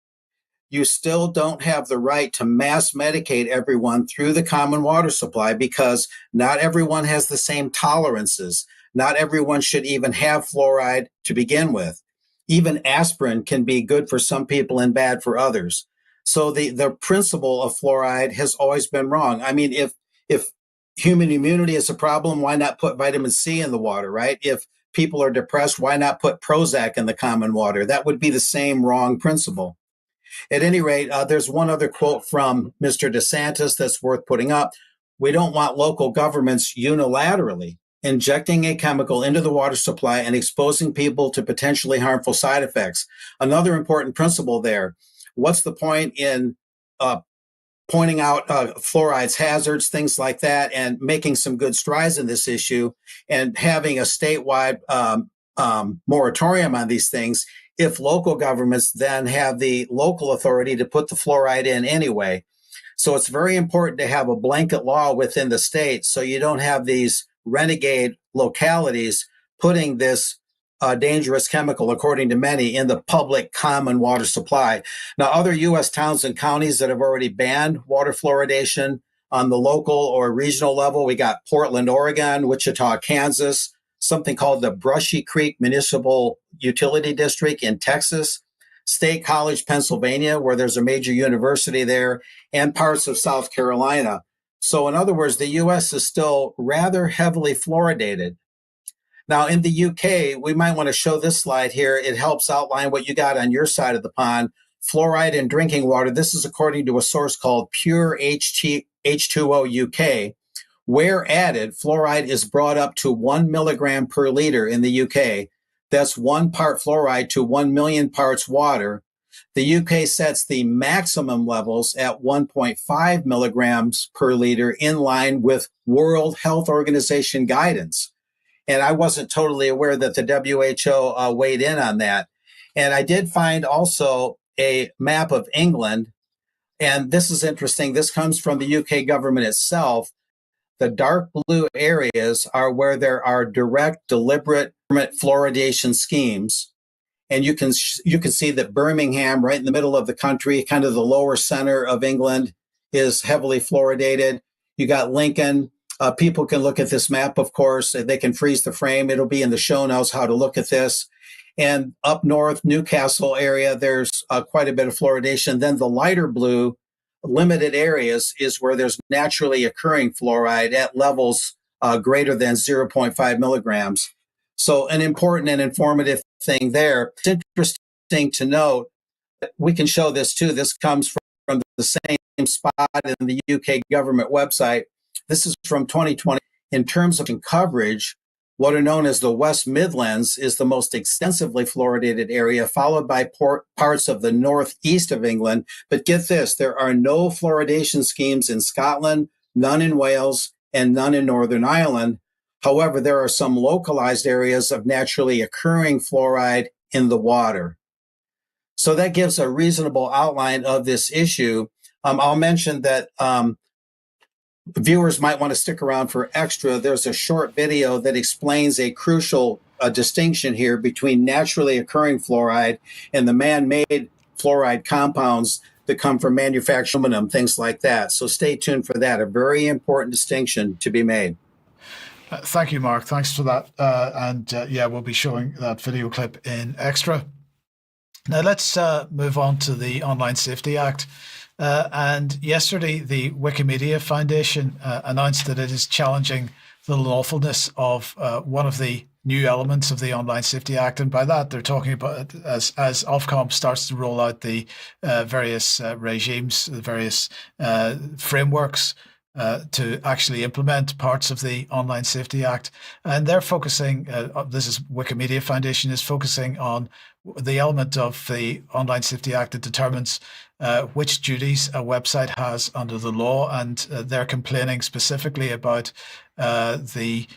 you still don't have the right to mass medicate everyone through the common water supply because not everyone has the same tolerances. Not everyone should even have fluoride to begin with. Even aspirin can be good for some people and bad for others. So the principle of fluoride has always been wrong. I mean, if human immunity is a problem, why not put vitamin C in the water, right? If people are depressed, why not put Prozac in the common water? That would be the same wrong principle. At any rate, there's one other quote from Mr. DeSantis that's worth putting up. We don't want local governments unilaterally injecting a chemical into the water supply and exposing people to potentially harmful side effects. Another important principle there. What's the point in pointing out fluoride's hazards, things like that, and making some good strides in this issue and having a statewide moratorium on these things if local governments then have the local authority to put the fluoride in anyway? So it's very important to have a blanket law within the state so you don't have these renegade localities putting this dangerous chemical, according to many, in the public common water supply. Now, other U.S. towns and counties that have already banned water fluoridation on the local or regional level, we got Portland, Oregon, Wichita, Kansas, something called the Brushy Creek Municipal Utility District in Texas, State College, Pennsylvania, where there's a major university there, and parts of South Carolina. So in other words, the U.S. is still rather heavily fluoridated. Now, in the UK, we might want to show this slide here. It helps outline what you got on your side of the pond. Fluoride in drinking water. This is according to a source called Pure H2O UK. Where added, fluoride is brought up to 1 milligram per liter in the UK. That's 1 part fluoride to 1 million parts water. The UK sets the maximum levels at 1.5 milligrams per liter in line with World Health Organization guidance. And I wasn't totally aware that the WHO weighed in on that. And I did find also a map of England. And this is interesting. This comes from the UK government itself. The dark blue areas are where there are direct, deliberate fluoridation schemes. And you can see that Birmingham, right in the middle of the country, kind of the lower center of England, is heavily fluoridated. You got Lincoln. People can look at this map, of course. They can freeze the frame. It'll be in the show notes how to look at this. And up north, Newcastle area, there's quite a bit of fluoridation. Then the lighter blue, limited areas, is where there's naturally occurring fluoride at levels greater than 0.5 milligrams. So an important and informative thing there. It's interesting to note, we can show this too. This comes from the same spot in the UK government website. This is from 2020. In terms of coverage, what are known as the West Midlands is the most extensively fluoridated area, followed by parts of the northeast of England. But get this, there are no fluoridation schemes in Scotland, none in Wales, and none in Northern Ireland. However, there are some localized areas of naturally occurring fluoride in the water. So that gives a reasonable outline of this issue. I'll mention that viewers might want to stick around for extra. There's a short video that explains a crucial distinction here between naturally occurring fluoride and the man-made fluoride compounds that come from manufactured aluminum, things like that. So stay tuned for that. A very important distinction to be made. Thank you, Mark. Thanks for that. Yeah, we'll be showing that video clip in extra. Now let's move on to the Online Safety Act. And yesterday, the Wikimedia Foundation announced that it is challenging the lawfulness of one of the new elements of the Online Safety Act. And by that, they're talking about as Ofcom starts to roll out the various regimes, the various frameworks to actually implement parts of the Online Safety Act. And they're focusing, this is Wikimedia Foundation, is focusing on the element of the Online Safety Act that determines which duties a website has under the law. And they're complaining specifically about the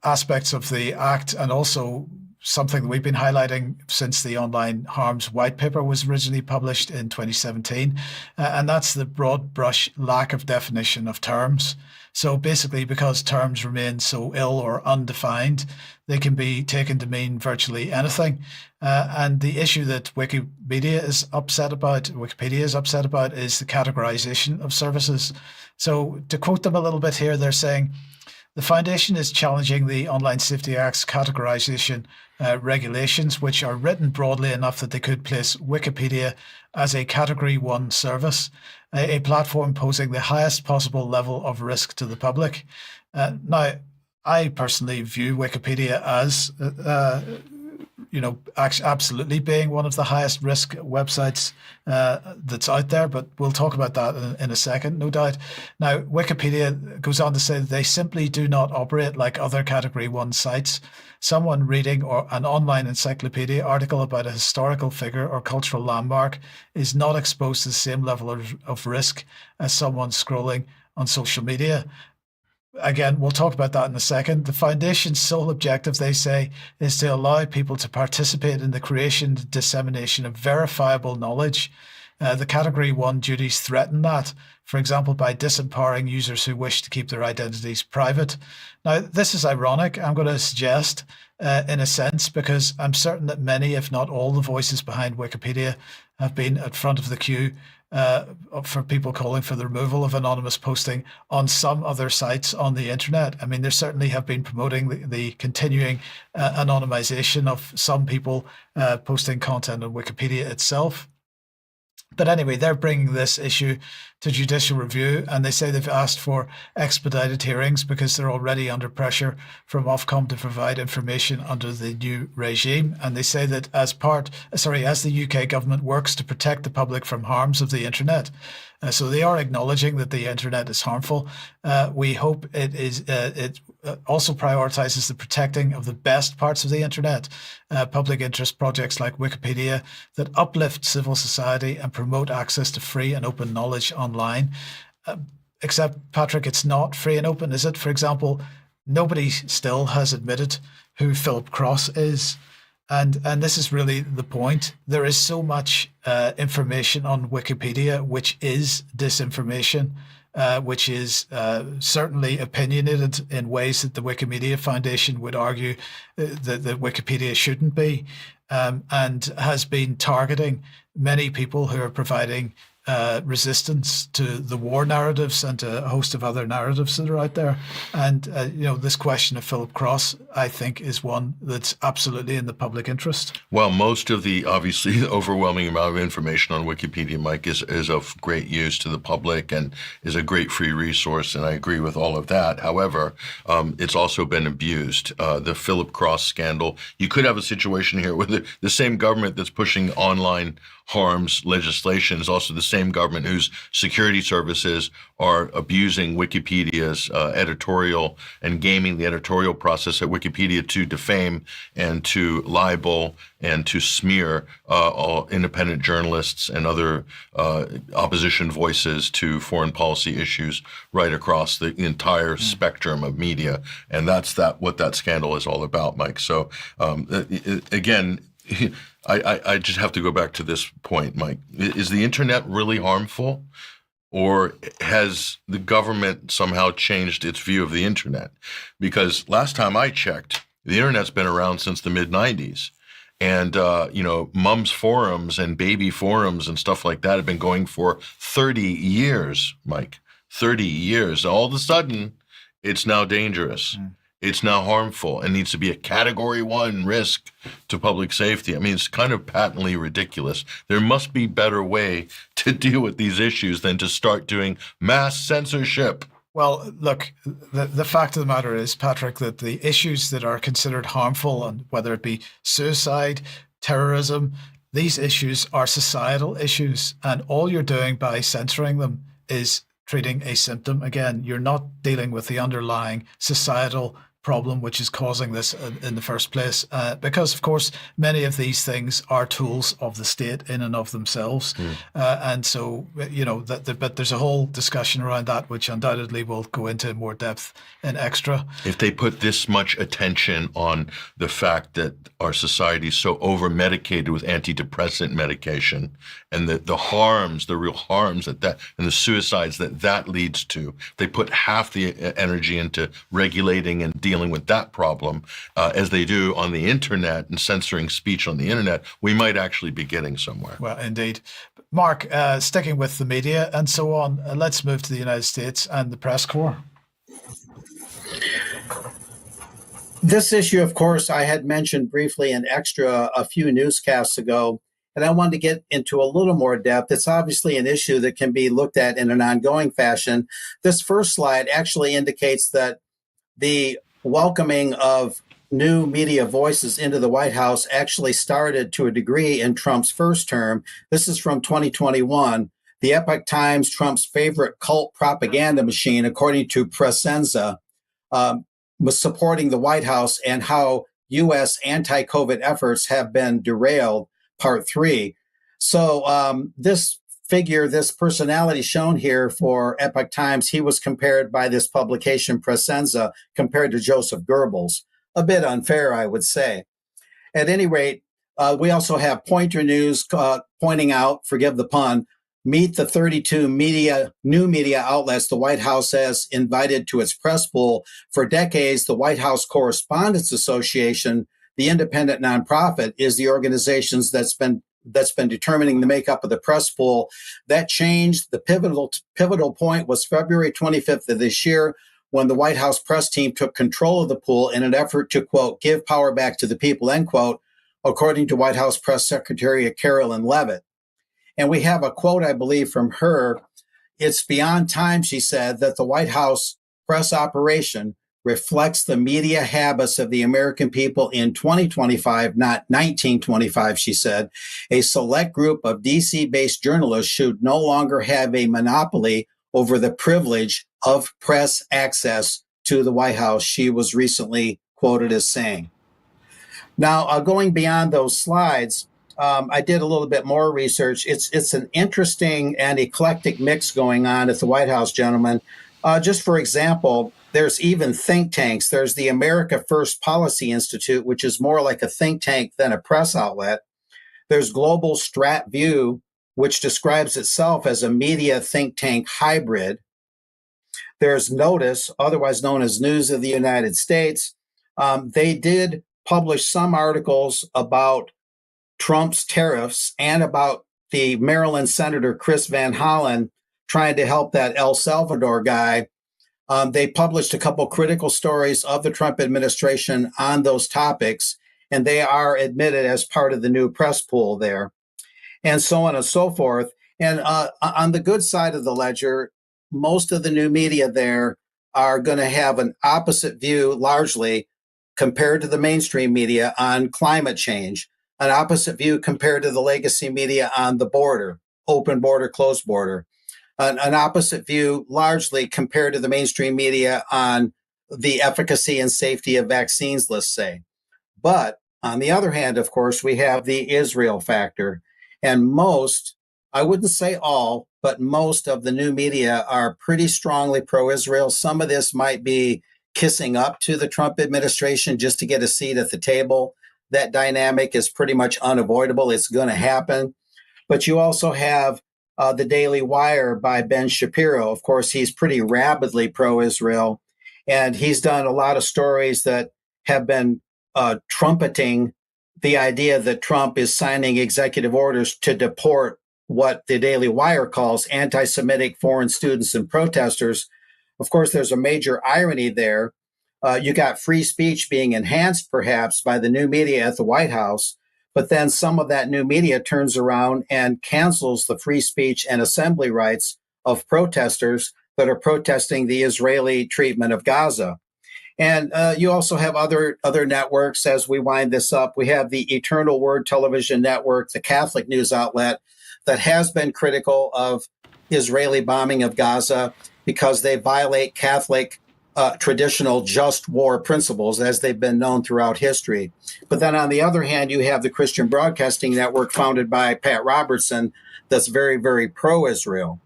aspects of the Act, and also something that we've been highlighting since the Online Harms White Paper was originally published in 2017, and that's the broad brush lack of definition of terms. So basically, because terms remain so ill or undefined, they can be taken to mean virtually anything. And the issue that Wikipedia is upset about is the categorization of services. So to quote them a little bit here, they're saying, the Foundation is challenging the Online Safety Act's categorization regulations, which are written broadly enough that they could place Wikipedia as a Category 1 service, a platform posing the highest possible level of risk to the public. Now, I personally view Wikipedia as absolutely being one of the highest risk websites that's out there, but we'll talk about that in a second, no doubt. Now, Wikipedia goes on to say that they simply do not operate like other Category 1 sites. Someone reading an online encyclopedia article about a historical figure or cultural landmark is not exposed to the same level of risk as someone scrolling on social media. Again, we'll talk about that in a second. The Foundation's sole objective, they say, is to allow people to participate in the creation and dissemination of verifiable knowledge. The Category 1 duties threaten that, for example, by disempowering users who wish to keep their identities private. Now, this is ironic, I'm going to suggest, in a sense, because I'm certain that many, if not all, the voices behind Wikipedia have been at front of the queue for people calling for the removal of anonymous posting on some other sites on the internet. I mean, they certainly have been promoting the continuing anonymization of some people posting content on Wikipedia itself. But anyway, they're bringing this issue to judicial review, and they say they've asked for expedited hearings because they're already under pressure from Ofcom to provide information under the new regime. And they say that as the UK government works to protect the public from harms of the internet, so they are acknowledging that the internet is harmful. We hope it also prioritizes the protecting of the best parts of the internet, public interest projects like Wikipedia that uplift civil society and promote access to free and open knowledge online. Except, Patrick, it's not free and open, is it? For example, nobody still has admitted who Philip Cross is. And this is really the point. There is so much information on Wikipedia, which is disinformation, which is certainly opinionated in ways that the Wikimedia Foundation would argue that Wikipedia shouldn't be, and has been targeting many people who are providing resistance to the war narratives and to a host of other narratives that are out there. And, this question of Philip Cross, I think, is one that's absolutely in the public interest. Well, most of the, obviously, the overwhelming amount of information on Wikipedia, Mike, is of great use to the public and is a great free resource, and I agree with all of that. However, it's also been abused. The Philip Cross scandal, you could have a situation here where the same government that's pushing online harms legislation is also the same government whose security services are abusing Wikipedia's editorial and gaming the editorial process at Wikipedia to defame and to libel and to smear all independent journalists and other opposition voices to foreign policy issues right across the entire spectrum of media. And that's what that scandal is all about, Mike. So again, I just have to go back to this point, Mike. Is the internet really harmful, or has the government somehow changed its view of the internet? Because last time I checked, the internet's been around since the mid-90s. And, mums forums and baby forums and stuff like that have been going for 30 years, Mike. 30 years. All of a sudden, it's now dangerous. It's now harmful and needs to be a Category 1 risk to public safety. I mean, it's kind of patently ridiculous. There must be a better way to deal with these issues than to start doing mass censorship. Well, look, the fact of the matter is, Patrick, that the issues that are considered harmful, and whether it be suicide, terrorism, these issues are societal issues. And all you're doing by censoring them is treating a symptom. Again, you're not dealing with the underlying societal problem which is causing this in the first place, because of course many of these things are tools of the state in and of themselves, and so but there's a whole discussion around that which undoubtedly will go into more depth in extra. If they put this much attention on the fact that our society is so over-medicated with antidepressant medication and the real harms that and the suicides that leads to, they put half the energy into regulating and dealing with that problem as they do on the internet and censoring speech on the internet, we might actually be getting somewhere. Well, indeed. Mark, sticking with the media and so on, let's move to the United States and the press corps. This issue, of course, I had mentioned briefly in Extra a few newscasts ago, and I wanted to get into a little more depth. It's obviously an issue that can be looked at in an ongoing fashion. This first slide actually indicates that the welcoming of new media voices into the White House actually started to a degree in Trump's first term. This is from 2021. The Epoch Times, Trump's favorite cult propaganda machine, according to Presenza, was supporting the White House and how U.S. anti-COVID efforts have been derailed, part 3. So this figure, this personality shown here for Epoch Times, he was compared by this publication, Presenza, compared to Joseph Goebbels. A bit unfair, I would say. At any rate, we also have Pointer News pointing out, forgive the pun, meet the 32 new media outlets the White House has invited to its press pool. For decades, the White House Correspondents Association, the independent nonprofit, is the organization that's been determining the makeup of the press pool. That changed. The pivotal point was February 25th of this year, when the White House press team took control of the pool in an effort to, quote, give power back to the people, end quote, according to White House Press Secretary Carolyn Leavitt. And we have a quote, I believe, from her. It's beyond time, she said, that the White House press operation reflects the media habits of the American people in 2025, not 1925, she said. A select group of DC-based journalists should no longer have a monopoly over the privilege of press access to the White House, she was recently quoted as saying. Now, going beyond those slides, I did a little bit more research. It's an interesting and eclectic mix going on at the White House, gentlemen. Just for example, there's even think tanks. There's the America First Policy Institute, which is more like a think tank than a press outlet. There's Global Strat View, which describes itself as a media think tank hybrid. There's Notice, otherwise known as News of the United States. They did publish some articles about Trump's tariffs and about the Maryland Senator Chris Van Hollen trying to help that El Salvador guy. They published a couple critical stories of the Trump administration on those topics, and they are admitted as part of the new press pool there, and so on and so forth. And on the good side of the ledger, most of the new media there are going to have an opposite view, largely, compared to the mainstream media on climate change, an opposite view compared to the legacy media on the border, open border, closed border, an opposite view largely compared to the mainstream media on the efficacy and safety of vaccines, let's say. But on the other hand, of course, we have the Israel factor. And most, I wouldn't say all, but most of the new media are pretty strongly pro-Israel. Some of this might be kissing up to the Trump administration just to get a seat at the table. That dynamic is pretty much unavoidable. It's going to happen. But you also have the Daily Wire by Ben Shapiro. Of course, he's pretty rabidly pro-Israel. And he's done a lot of stories that have been trumpeting the idea that Trump is signing executive orders to deport what the Daily Wire calls anti-Semitic foreign students and protesters. Of course, there's a major irony there. You got free speech being enhanced, perhaps, by the new media at the White House, but then some of that new media turns around and cancels the free speech and assembly rights of protesters that are protesting the Israeli treatment of Gaza. And you also have other networks. As we wind this up, we have the Eternal Word Television Network, the Catholic news outlet that has been critical of Israeli bombing of Gaza because they violate Catholic traditional just war principles as they've been known throughout history. But then on the other hand, you have the Christian Broadcasting Network founded by Pat Robertson that's very, very pro-Israel.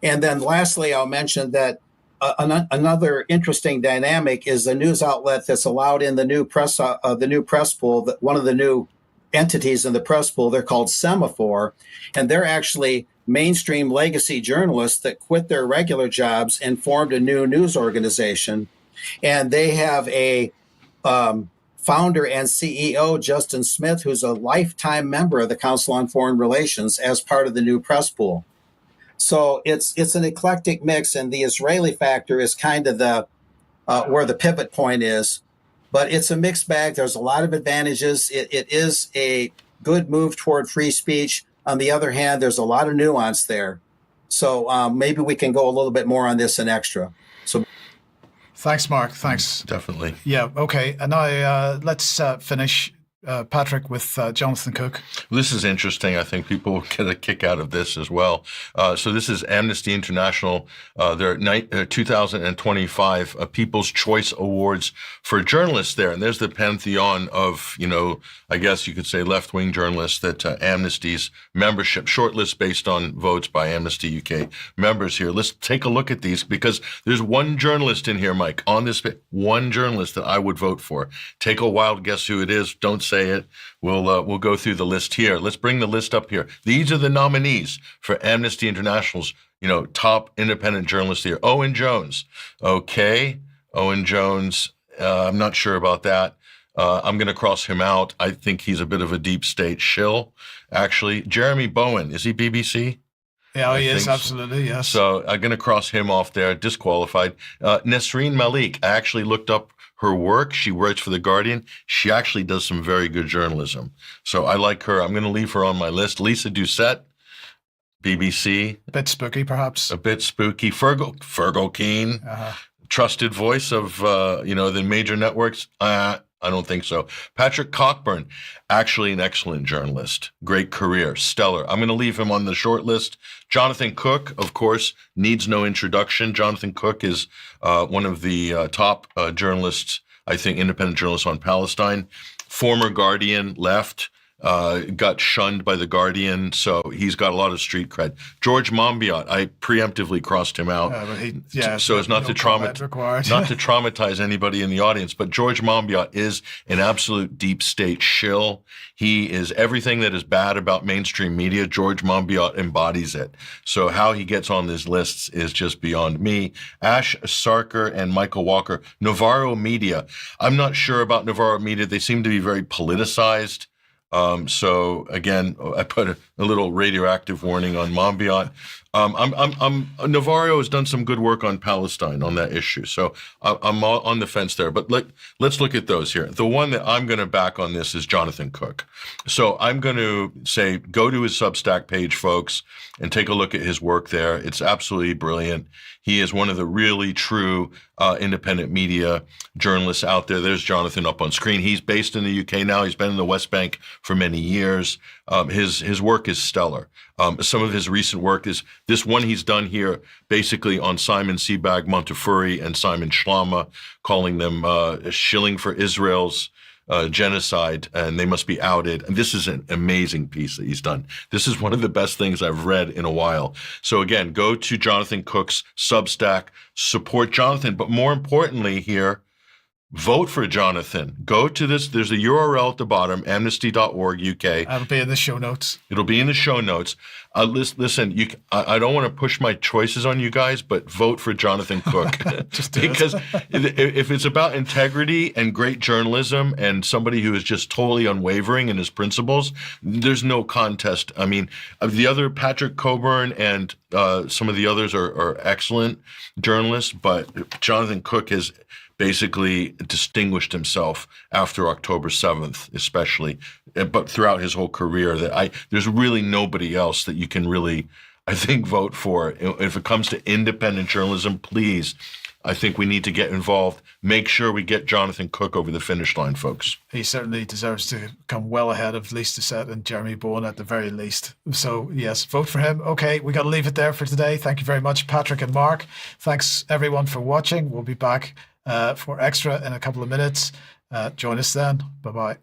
And then lastly, I'll mention that another interesting dynamic is the news outlet that's allowed in the new press pool, that one of the new entities in the press pool, they're called Semaphore, and they're actually mainstream legacy journalists that quit their regular jobs and formed a new news organization. And they have a founder and CEO, Justin Smith, who's a lifetime member of the Council on Foreign Relations as part of the new press pool. So it's an eclectic mix, and the Israeli factor is kind of the where the pivot point is. But it's a mixed bag. There's a lot of advantages. It is a good move toward free speech. On the other hand, there's a lot of nuance there. So maybe we can go a little bit more on this in extra. So, Thanks, Mark. Thanks. Definitely. Yeah. Okay. And now let's finish, Patrick, with Jonathan Cook. This is interesting. I think people will get a kick out of this as well. So this is Amnesty International, their 2025 People's Choice Awards for journalists there. And there's the pantheon of, I guess you could say left-wing journalists that Amnesty's membership, shortlist based on votes by Amnesty UK members here. Let's take a look at these, because there's one journalist in here, Mike, on this, one journalist that I would vote for. Take a wild guess who it is. Don't say it. We'll go through the list here. Let's bring the list up here. These are the nominees for Amnesty International's, top independent journalists here. Owen Jones. Okay. Owen Jones. I'm not sure about that. I'm going to cross him out. I think he's a bit of a deep state shill, actually. Jeremy Bowen. Is he BBC? Yeah, he is, absolutely, yes. So I'm going to cross him off there, disqualified. Nesreen Malik. I actually looked up her work. She writes for The Guardian. She actually does some very good journalism. So I like her. I'm going to leave her on my list. Lisa Doucette, BBC. A bit spooky, perhaps. A bit spooky. Fergal Keane, trusted voice of, the major networks. I don't think so. Patrick Cockburn, actually an excellent journalist. Great career, stellar. I'm going to leave him on the short list. Jonathan Cook, of course, needs no introduction. Jonathan Cook is one of the top journalists, I think, independent journalists on Palestine. Former Guardian, left. Got shunned by The Guardian, so he's got a lot of street cred. George Monbiot, I preemptively crossed him out, so as not to traumatize anybody in the audience. But George Monbiot is an absolute deep state shill. He is everything that is bad about mainstream media. George Monbiot embodies it. So how he gets on these lists is just beyond me. Ash Sarkar and Michael Walker. Navarro Media. I'm not sure about Navarro Media. They seem to be very politicized. So again, I put a little radioactive warning on Monbiot. Navarro has done some good work on Palestine on that issue. So I'm on the fence there, but let's look at those here. The one that I'm going to back on this is Jonathan Cook. So I'm going to say, go to his Substack page, folks, and take a look at his work there. It's absolutely brilliant. He is one of the really true independent media journalists out there. There's Jonathan up on screen. He's based in the UK now. He's been in the West Bank for many years. His work is stellar. Some of his recent work is this one he's done here, basically on Simon Sebag Montefiore and Simon Schlama, calling them shilling for Israel's genocide, and they must be outed. And this is an amazing piece that he's done. This is one of the best things I've read in a while. So again, go to Jonathan Cook's Substack, support Jonathan, but more importantly here, vote for Jonathan. Go to this. There's a URL at the bottom, amnesty.org UK. It'll be in the show notes. It'll be in the show notes. Listen, I don't want to push my choices on you guys, but vote for Jonathan Cook. Because if it's about integrity and great journalism and somebody who is just totally unwavering in his principles, there's no contest. I mean, the other Patrick Cockburn and some of the others are excellent journalists, but Jonathan Cook has basically distinguished himself after October 7th, especially, but throughout his whole career. There's really nobody else that you can really, I think, vote for. If it comes to independent journalism, please, I think we need to get involved. Make sure we get Jonathan Cook over the finish line, folks. He certainly deserves to come well ahead of Lisa Doucette and Jeremy Bowen at the very least. So yes, vote for him. Okay, we got to leave it there for today. Thank you very much, Patrick and Mark. Thanks everyone for watching. We'll be back for extra in a couple of minutes. Join us then. Bye-bye.